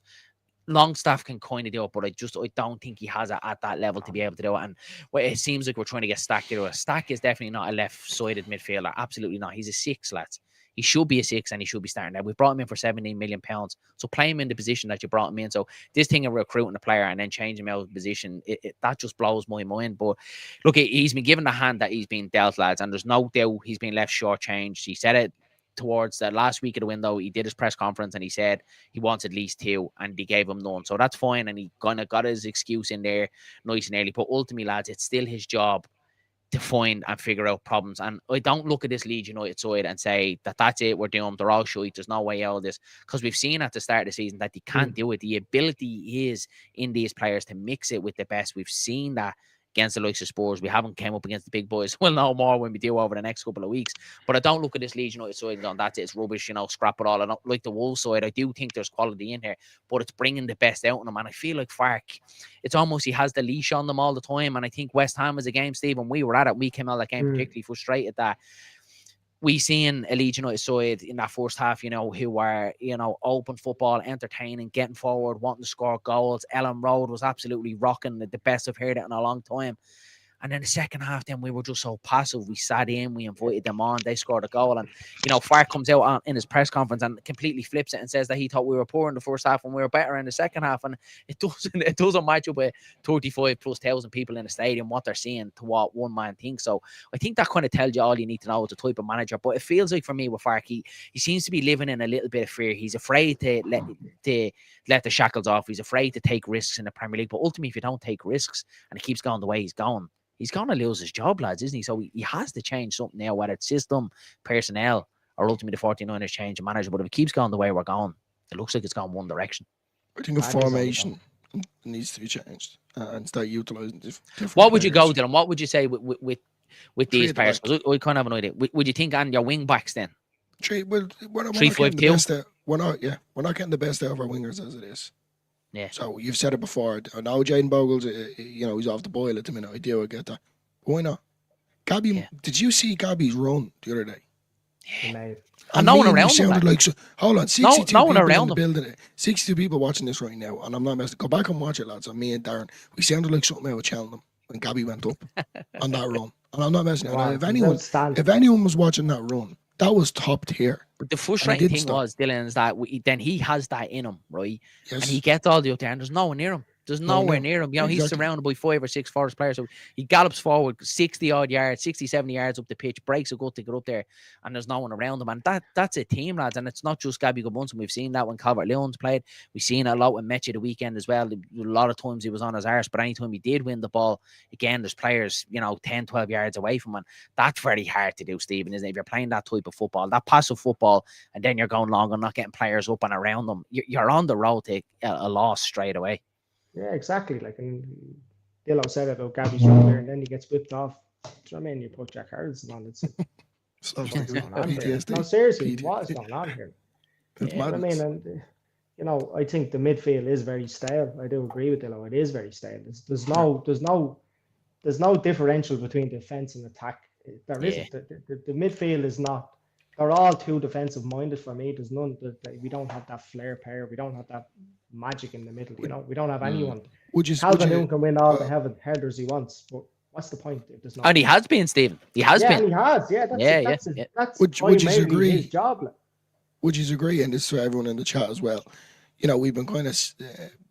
Longstaff can kind of do it, but I don't think he has it at that level to be able to do it. And it seems like we're trying to get Stack to do it. Stack is definitely not a left-sided midfielder. Absolutely not. He's a 6, lads. He should be a 6 and he should be starting there. We brought him in for £17 million. So play him in the position that you brought him in. So this thing of recruiting a player and then changing him out of position, that just blows my mind. But look, he's been given the hand that he's been dealt, lads, and there's no doubt he's been left shortchanged. He said it towards the last week of the window. He did his press conference and he said he wants at least 2, and they gave him none. So that's fine, and he kind of got his excuse in there nice and early. But ultimately, lads, it's still his job to find and figure out problems. And I don't look at this Leeds United side and say that that's it, we're doomed, they're all shite, there's no way out of this, because we've seen at the start of the season that they can't do it. The ability is in these players to mix it with the best. We've seen that against the likes of Spurs. We haven't came up against the big boys. We'll know more when we do over the next couple of weeks. But I don't look at this Leeds United side and go, that's it, it's rubbish, scrap it all. I don't like the Wolves side. I do think there's quality in here, but it's bringing the best out of them. And I feel like Farke, it's almost he has the leash on them all the time. And I think West Ham was a game, Stephen, we were at it. We came out of that game particularly frustrated that we seen a Leeds United side in that first half, who were, open football, entertaining, getting forward, wanting to score goals. Ellen Road was absolutely rocking, the best I've heard it in a long time. And then the second half, then we were just so passive. We sat in, we invited them on, they scored a goal. And, Farke comes out in his press conference and completely flips it and says that he thought we were poor in the first half and we were better in the second half. And it doesn't match up with 35,000+ people in the stadium, what they're seeing to what one man thinks. So I think that kind of tells you all you need to know as a type of manager. But it feels like for me with Farke, he seems to be living in a little bit of fear. He's afraid to let the shackles off. He's afraid to take risks in the Premier League. But ultimately, if you don't take risks and it keeps going the way he's going to lose his job, lads, isn't he? So he has to change something now, whether it's system, personnel, or ultimately the 49ers change the manager. But if it keeps going the way we're going, it looks like it's going one direction. I think a formation needs to be changed and start utilising different What would you players. go, Dylan? What would you say with these players? Because I kind of have an idea. Would you think on your wing backs then? We're not 3-5-2? We're not getting the best out of our wingers as it is. Yeah. So you've said it before. I know Jaden Bogle's, he's off the boil at the minute. I get that. But why not? Gabby, did you see Gabby's run the other day? Yeah. And no one around him. Hold on, 62 no one people around in the building. 62 people watching this right now, and I'm not messing. Go back and watch it, lads. And me and Darren, we sounded like something out of Cheltenham when Gabby went up on that run. And I'm not messing. Wow, if anyone was watching that run, that was top tier. But the frustrating thing was, Dylan, is that then he has that in him, right? Yes. And he gets all the way up there, and there's no one near him. There's nowhere near him. He's surrounded by 5 or 6 Forest players. So he gallops forward 60-odd yards, 60, 70 yards up the pitch, breaks a gut to get up there, and there's no one around him. And that's a team, lads. And it's not just Gabby Gudmundsson. We've seen that when Calvert-Lewin's played. We've seen it a lot with Meche the weekend as well. A lot of times he was on his arse, but anytime he did win the ball, again, there's players, 10, 12 yards away from him. And that's very hard to do, Stephen, isn't it? If you're playing that type of football, that passive football, and then you're going long and not getting players up and around them, you're on the road to a loss straight away. Yeah, exactly. Like, and Dillo said it about Gabby's run there, and then he gets whipped off. Do you know what I mean? You put Jack Harrison on. It's what's going on here? No, seriously, what is going on here? It's You know what I mean? And I think the midfield is very stale. I do agree with Dillo. It is very stale. There's no differential between defense and attack. There isn't. The midfield is not. They're all too defensive minded for me. There's none. We don't have that flair pair. We don't have that magic in the middle. We don't have anyone. Calvert-Lewin can win all the headers he wants, but what's the point if there's not? And he has been, Stephen. He has been. He has. Yeah, that's would you agree? His job. Would you agree? And this is for everyone in the chat as well. We've been kind of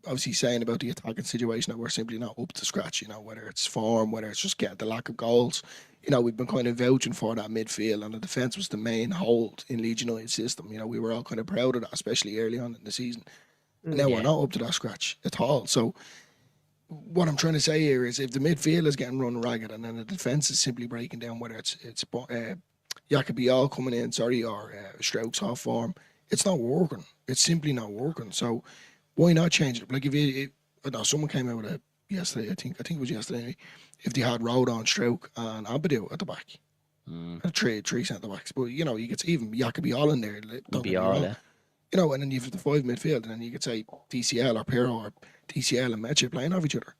obviously saying about the attacking situation that we're simply not up to scratch. Whether it's form, whether it's just the lack of goals. We've been kind of vouching for that midfield, and the defence was the main hold in Leeds United's system. We were all kind of proud of that, especially early on in the season. And now we're not up to that scratch at all. So what I'm trying to say here is if the midfield is getting run ragged and then the defence is simply breaking down, whether it's Jacoby all coming in, or Strauch's off form, it's not working. It's simply not working. So why not change it? Like if someone came out with it yesterday, I think it was yesterday, if they had Road on, Strauch and Abit at the back. Three centre backs. But you could even Jacoby all in there. Don't get me wrong. And then you have the 5 midfield, and then you could say DCL or Pirro or DCL and Meche playing off each other.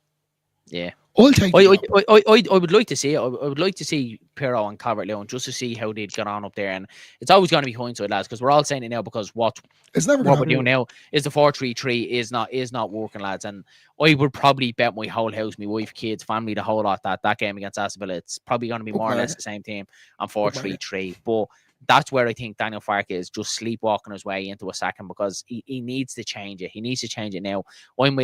Yeah. I'll take I would like to see it. I would like to see Pirro and Calvert-Lewin just to see how they'd get on up there. And it's always going to be hindsight, lads, because we're all saying it now because what we're doing now is the 4-3-3 is not working, lads. And I would probably bet my whole house, my wife, kids, family, the whole lot that game against Aston Villa, it's probably going to be more or less the same team on 4-3-3. But that's where I think Daniel Farke is just sleepwalking his way into a second, because he needs to change it. He needs to change it now.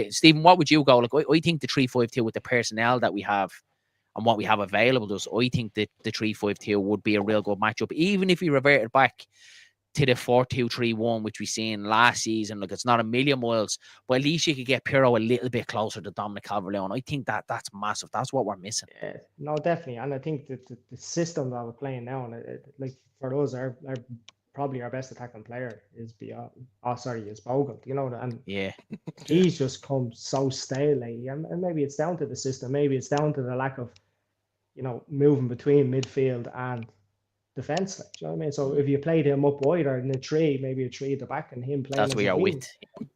Stephen, what would you go? Like, I think the 3-5-2 with the personnel that we have and what we have available to us, I think that the 3-5-2 would be a real good matchup. Even if we reverted back to the 4-2-3-1, which we seen last season, like, it's not a million miles, but at least you could get Pirro a little bit closer to Dominic Calvert-Lewin. I think that's massive. That's what we're missing. Yeah, no, definitely. And I think that the system that we're playing now, and like for us, our probably our best attacking player is is Bogle, you know, and Yeah, he's just come so stale lately. And maybe it's down to the system, maybe it's down to the lack of, you know, moving between midfield and defense. Like, do you know what I mean? So if you played him up wider in a tree, maybe a tree at the back, and him playing, that's where you're with.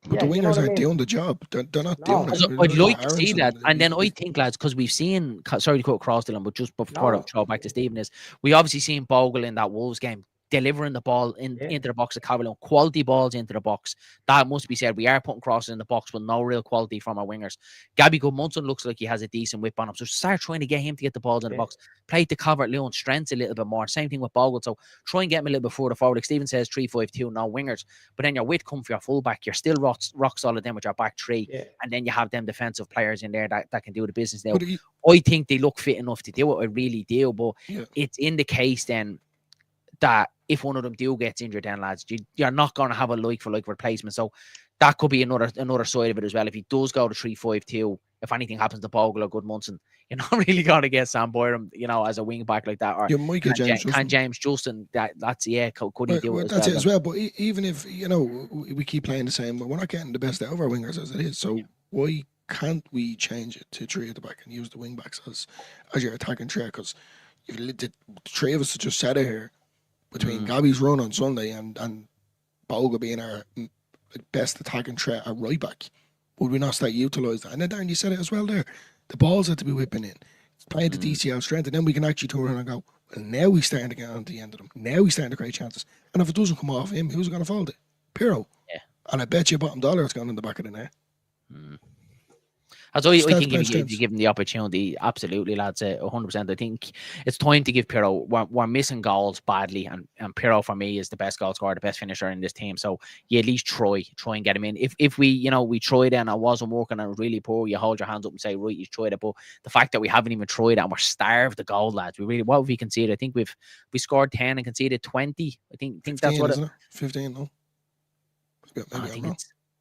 But the wingers aren't doing the job. They're not doing it. I'd like to see that. And then I think, lads, because we've seen, sorry to cut across Dylan, but just before I throw back to Stephen, is we obviously seen Bogle in that Wolves game delivering the ball into the box of Calvert-Lewin, quality balls into the box. That must be said. We are putting crosses in the box, but no real quality from our wingers. Gabby Goodmunson looks like he has a decent whip on him, so start trying to get him to get the balls in the box. Play to Calvert-Lewin's strengths a little bit more. Same thing with Bogle. So try and get him a little bit further forward. Like Stephen says, 3-5-2, no wingers. But then you're with come for your fullback. You're still rock solid then with your back three. Yeah. And then you have them defensive players in there that can do the business now. I think they look fit enough to do it. I really do. But it's in the case then that if one of them do gets injured, then lads, you're not going to have a like for like replacement. So that could be another side of it as well. If he does go to 3-5-2, if anything happens to Bogle or Goodmunson, you're not really going to get Sam Boyram, you know, as a wing back like that. Or can James Justin? Could he do it? That's it as well. But even if, you know, we keep playing the same, but we're not getting the best out of our wingers as it is. So why can't we change it to three at the back and use the wing backs as your attacking threat? Because the three of us just sat here between Gabby's run on Sunday and Bogle being our best attacking threat at right back. Would we not start utilise that? And then Darren, you said it as well there. The balls had to be whipping in. Playing the DCL strength, and then we can actually turn around and go, well, now we're starting to get on to the end of them. Now we're starting to create chances. And if it doesn't come off him, who's going to fold it? Pirro. Yeah. And I bet you bottom dollar it's gone in the back of the net. I think if you give him the opportunity, absolutely, lads, 100%. I think it's time to give Pirro. We're missing goals badly, and Pirro for me is the best goal scorer, the best finisher in this team. So you at least try and get him in. If we tried it and it wasn't working and it was really poor, you hold your hands up and say, right, you tried it. But the fact that we haven't even tried it and we're starved the goal, lads, what have we conceded? I think we scored 10 and conceded 20. I think 15, that's what isn't it? 15, no.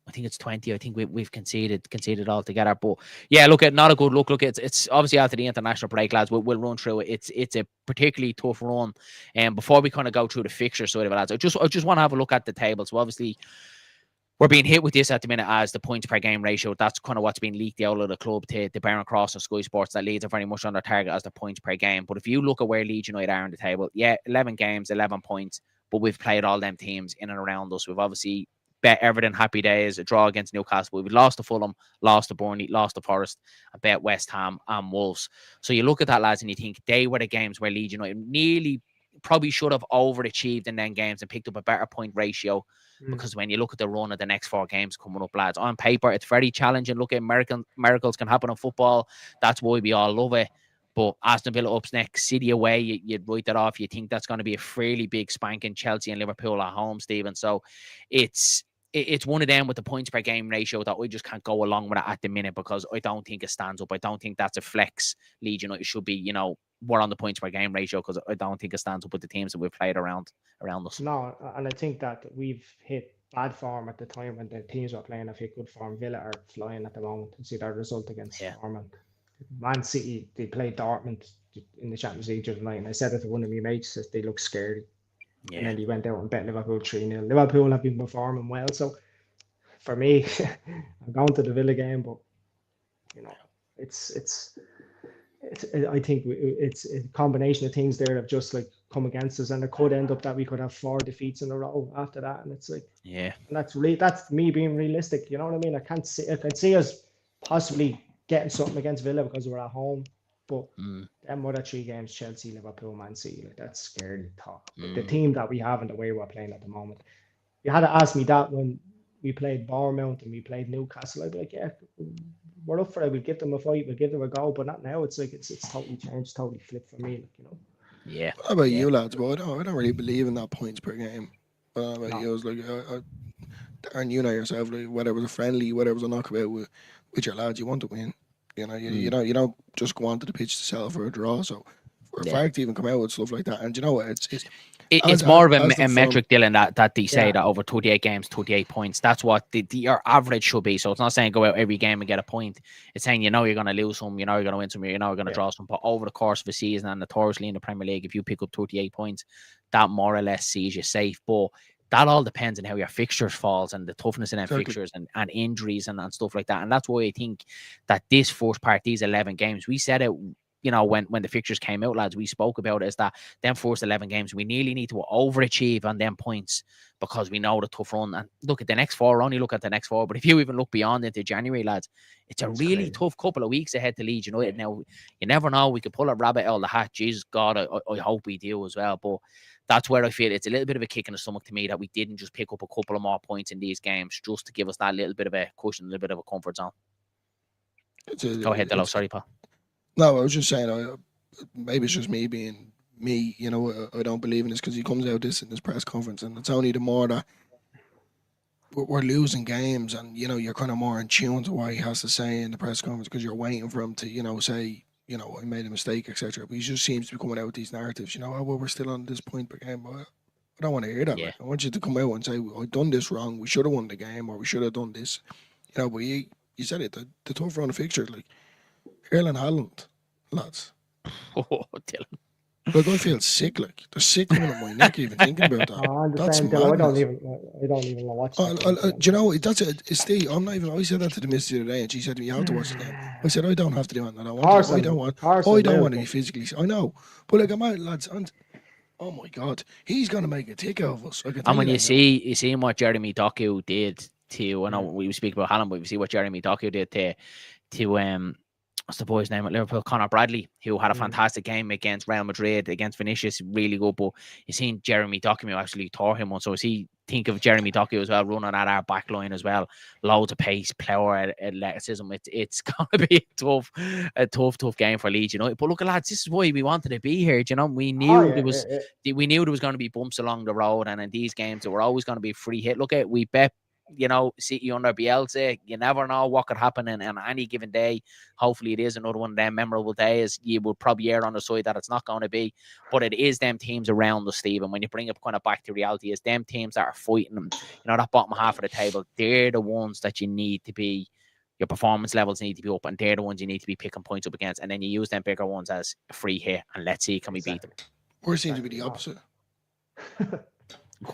I think it's 20. I think we've conceded altogether. But yeah, look, not a good look. Look, it's obviously after the international break, lads. We'll run through it. It's a particularly tough run. And before we kind of go through the fixture side of it, lads, I just want to have a look at the table. So obviously, we're being hit with this at the minute as the points per game ratio. That's kind of what's been leaked out of the club to Baron Cross and Sky Sports. That Leeds are very much on their target as the points per game. But if you look at where Leeds United are on the table, 11 games, 11 points. But we've played all them teams in and around us. We've obviously bet Everton happy days, a draw against Newcastle. We've lost to Fulham, lost to Burnley, lost to Forest, and bet West Ham and Wolves. So you look at that, lads, and you think they were the games where Leeds United nearly probably should have overachieved in them games and picked up a better point ratio. Because when you look at the run of the next 4 games coming up, lads, on paper, it's very challenging. Look, at miracles can happen in football. That's why we all love it. But Aston Villa up next, City away, you'd write that off. You think that's going to be a fairly big spanking. Chelsea and Liverpool at home, Stephen. So it's one of them with the points per game ratio that we just can't go along with it at the minute, because I don't think it stands up. I don't think that's a flex. Leeds United should be, we're on the points per game ratio, because I don't think it stands up with the teams that we've played around us. No, and I think that we've hit bad form at the time when the teams were playing have hit good form. Villa are flying at the moment. You see their result against Dortmund. Man City, they played Dortmund in the Champions League the other night, and I said it to one of my mates that they look scary. Yeah. And then he went out and bet Liverpool 3-0. Liverpool have been performing well. So for me, I'm going to the Villa game, but it's I think it's a combination of things there that have just like come against us, and it could end up that we could have 4 defeats in a row after that. And it's like, and that's me being realistic. You know what I mean? I can see us possibly getting something against Villa because we're at home. But them other 3 games, Chelsea, Liverpool, Man City, like, that's scary talk. The team that we have and the way we're playing at the moment. You had to ask me that when we played Bournemouth and we played Newcastle. I'd be like, yeah, we're up for it. We'll give them a fight. We'll give them a go. But not now. It's like it's totally changed, totally flipped for me. Yeah. What about you lads? But I don't really believe in that points per game. What about you? I was like, Darren, you know yourself, like, whether it was a friendly, whether it was a knockabout with your lads, you want to win. You know, you don't just go onto the pitch to sell for a draw. So for Farke to even come out with stuff like that, and you know what, it's more of a from, metric, Dylan, that they say that over 38 games, 28 points. That's what your average should be. So it's not saying go out every game and get a point. It's saying, you know, you're going to lose some, you know, you're going to win some, you know, you're going to draw some. But over the course of a season, and notoriously in the Premier League, if you pick up 38 points, that more or less sees you safe. But that all depends on how your fixtures falls and the toughness in them fixtures and injuries and stuff like that. And that's why I think that this first part, these 11 games, we said it, you know, when the fixtures came out, lads, we spoke about it, is that them first 11 games, we nearly need to overachieve on them points because we know the tough run. And look at the next four, only look at the next four. But if you even look beyond into January, lads, it's a really tough couple of weeks ahead to Leeds United. Now, you never know. We could pull a rabbit out of the hat. Jesus God, I hope we do as well. But that's where I feel it's a little bit of a kick in the stomach to me that we didn't just pick up a couple of more points in these games just to give us that little bit of a cushion, a little bit of a comfort zone. Go ahead, Dillo. Sorry, Paul. No, I was just saying, maybe it's just me being me. You know, I don't believe in this because he comes out in this press conference, and it's only the more that we're losing games, and you know, you're kind of more in tune to what he has to say in the press conference because you're waiting for him to, you know, say, you know, I made a mistake, etc. But he just seems to be coming out with these narratives. You know, oh well, we're still on this point per game. But I don't want to hear that. Like, I want you to come out and say, I've done this wrong. We should have won the game, or we should have done this. You know, but you said it. The tough run of fixtures, like Erling Haaland, lads. Oh, Dylan. Like, I feel sick. Like, there's sick coming up my neck even thinking about that. I That's understand, Dylan. I don't even watch that. Do you know, that's it. Steve, I'm not even. I said that to the missus the other day, and she said to me, "You have to watch the game." I said, "I don't have to do it. I don't want to be physically. I know, but like, I'm out, lads. And oh my God, he's gonna make a tick out of us. And when you see what Jeremy Doku did to, I know we speak about Haaland, but you see what Jeremy Doku did to what's the boy's name at Liverpool? Conor Bradley, who had a fantastic game against Real Madrid, against Vinicius, really good. But you seen Jeremy Doku who actually tore him one. So think of Jeremy Doku as well, running at our back line as well. Loads of pace, power, athleticism. It's gonna be a tough game for Leeds United. But look, lads, this is why we wanted to be here. You know, we knew there was going to be bumps along the road, and in these games there were always going to be free hit. Look at we bet. You know, City under Bielsa, you never know what could happen in any given day. Hopefully it is another one of them memorable days. You would probably err on the side that it's not going to be, but it is them teams around us, Steve. And when you bring it kind of back to reality, is them teams that are fighting them, you know, that bottom half of the table, they're the ones that you need to be, your performance levels need to be up, and they're the ones you need to be picking points up against. And then you use them bigger ones as a free hit, and let's see, can we beat them? Or seems to be the opposite.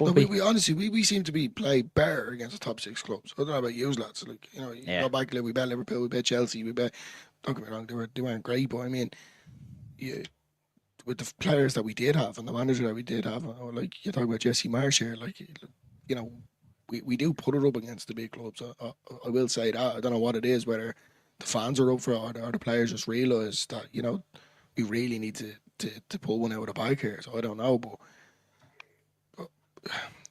No, we honestly we seem to be play better against the top six clubs. I don't know about you lads. Like, you know, you go back, we bet Liverpool, we bet Chelsea, we bet. Don't get me wrong, they weren't great, but I mean, with the players that we did have and the manager that we did have, like you talk about Jesse Marsh here, like, you know, we do put it up against the big clubs. I will say that. I don't know what it is, whether the fans are up for it or the players just realise that, you know, we really need to pull one out of the bag here. So I don't know, but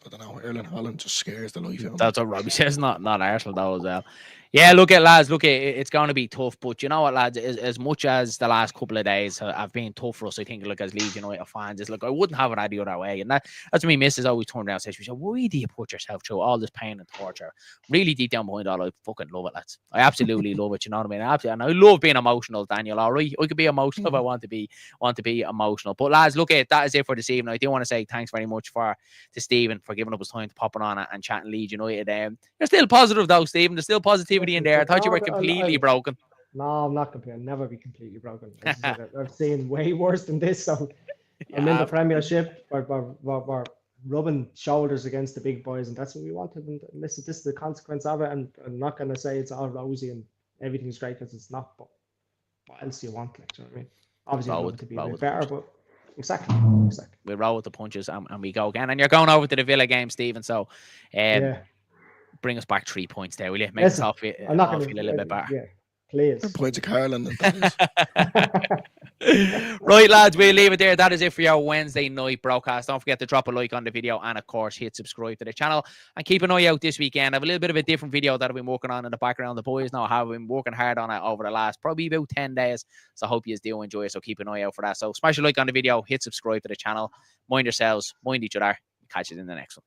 I don't know. Erling Haaland just scares the life out of me. That's what Robbie says. Not Arsenal though as well. Yeah, look at lads. Look, it's going to be tough, but you know what, lads? As much as the last couple of days have been tough for us, I think, look, as Leeds United fans, is look, I wouldn't have it any other way, and that's me. Missus always turned around and says, "She said, why do you put yourself through all this pain and torture?" Really deep down behind all, I fucking love it, lads. I absolutely love it. You know what I mean? And I love being emotional, Daniel. All right, I could be emotional if I want to be emotional. But lads, look, that is it for this evening. I do want to say thanks very much to Stephen for giving up his time to popping on and chatting Leeds United. You're still positive though, Stephen. There's still positivity in there. I thought you were completely broken. No, I'm not completely. I'll never be completely broken. I've seen way worse than this. So I'm in the Premiership. We're rubbing shoulders against the big boys, and that's what we wanted. And listen, this is the consequence of it. And I'm not going to say it's all rosy and everything's great, because it's not. But what else do you want? Like, do you know what I mean? Obviously, I want it to be a bit better, but exactly. We roll with the punches and we go again. And you're going over to the Villa game, Stephen. So, bring us back 3 points there, will you? Make us all feel a little bit better. Yeah, please. Points of Carlin. Right, lads, we'll leave it there. That is it for your Wednesday night broadcast. Don't forget to drop a like on the video and, of course, hit subscribe to the channel. And keep an eye out this weekend. I have a little bit of a different video that I've been working on in the background. The boys now have been working hard on it over the last probably about 10 days. So I hope you do enjoy it. So keep an eye out for that. So smash a like on the video, hit subscribe to the channel. Mind yourselves, mind each other. Catch you in the next one.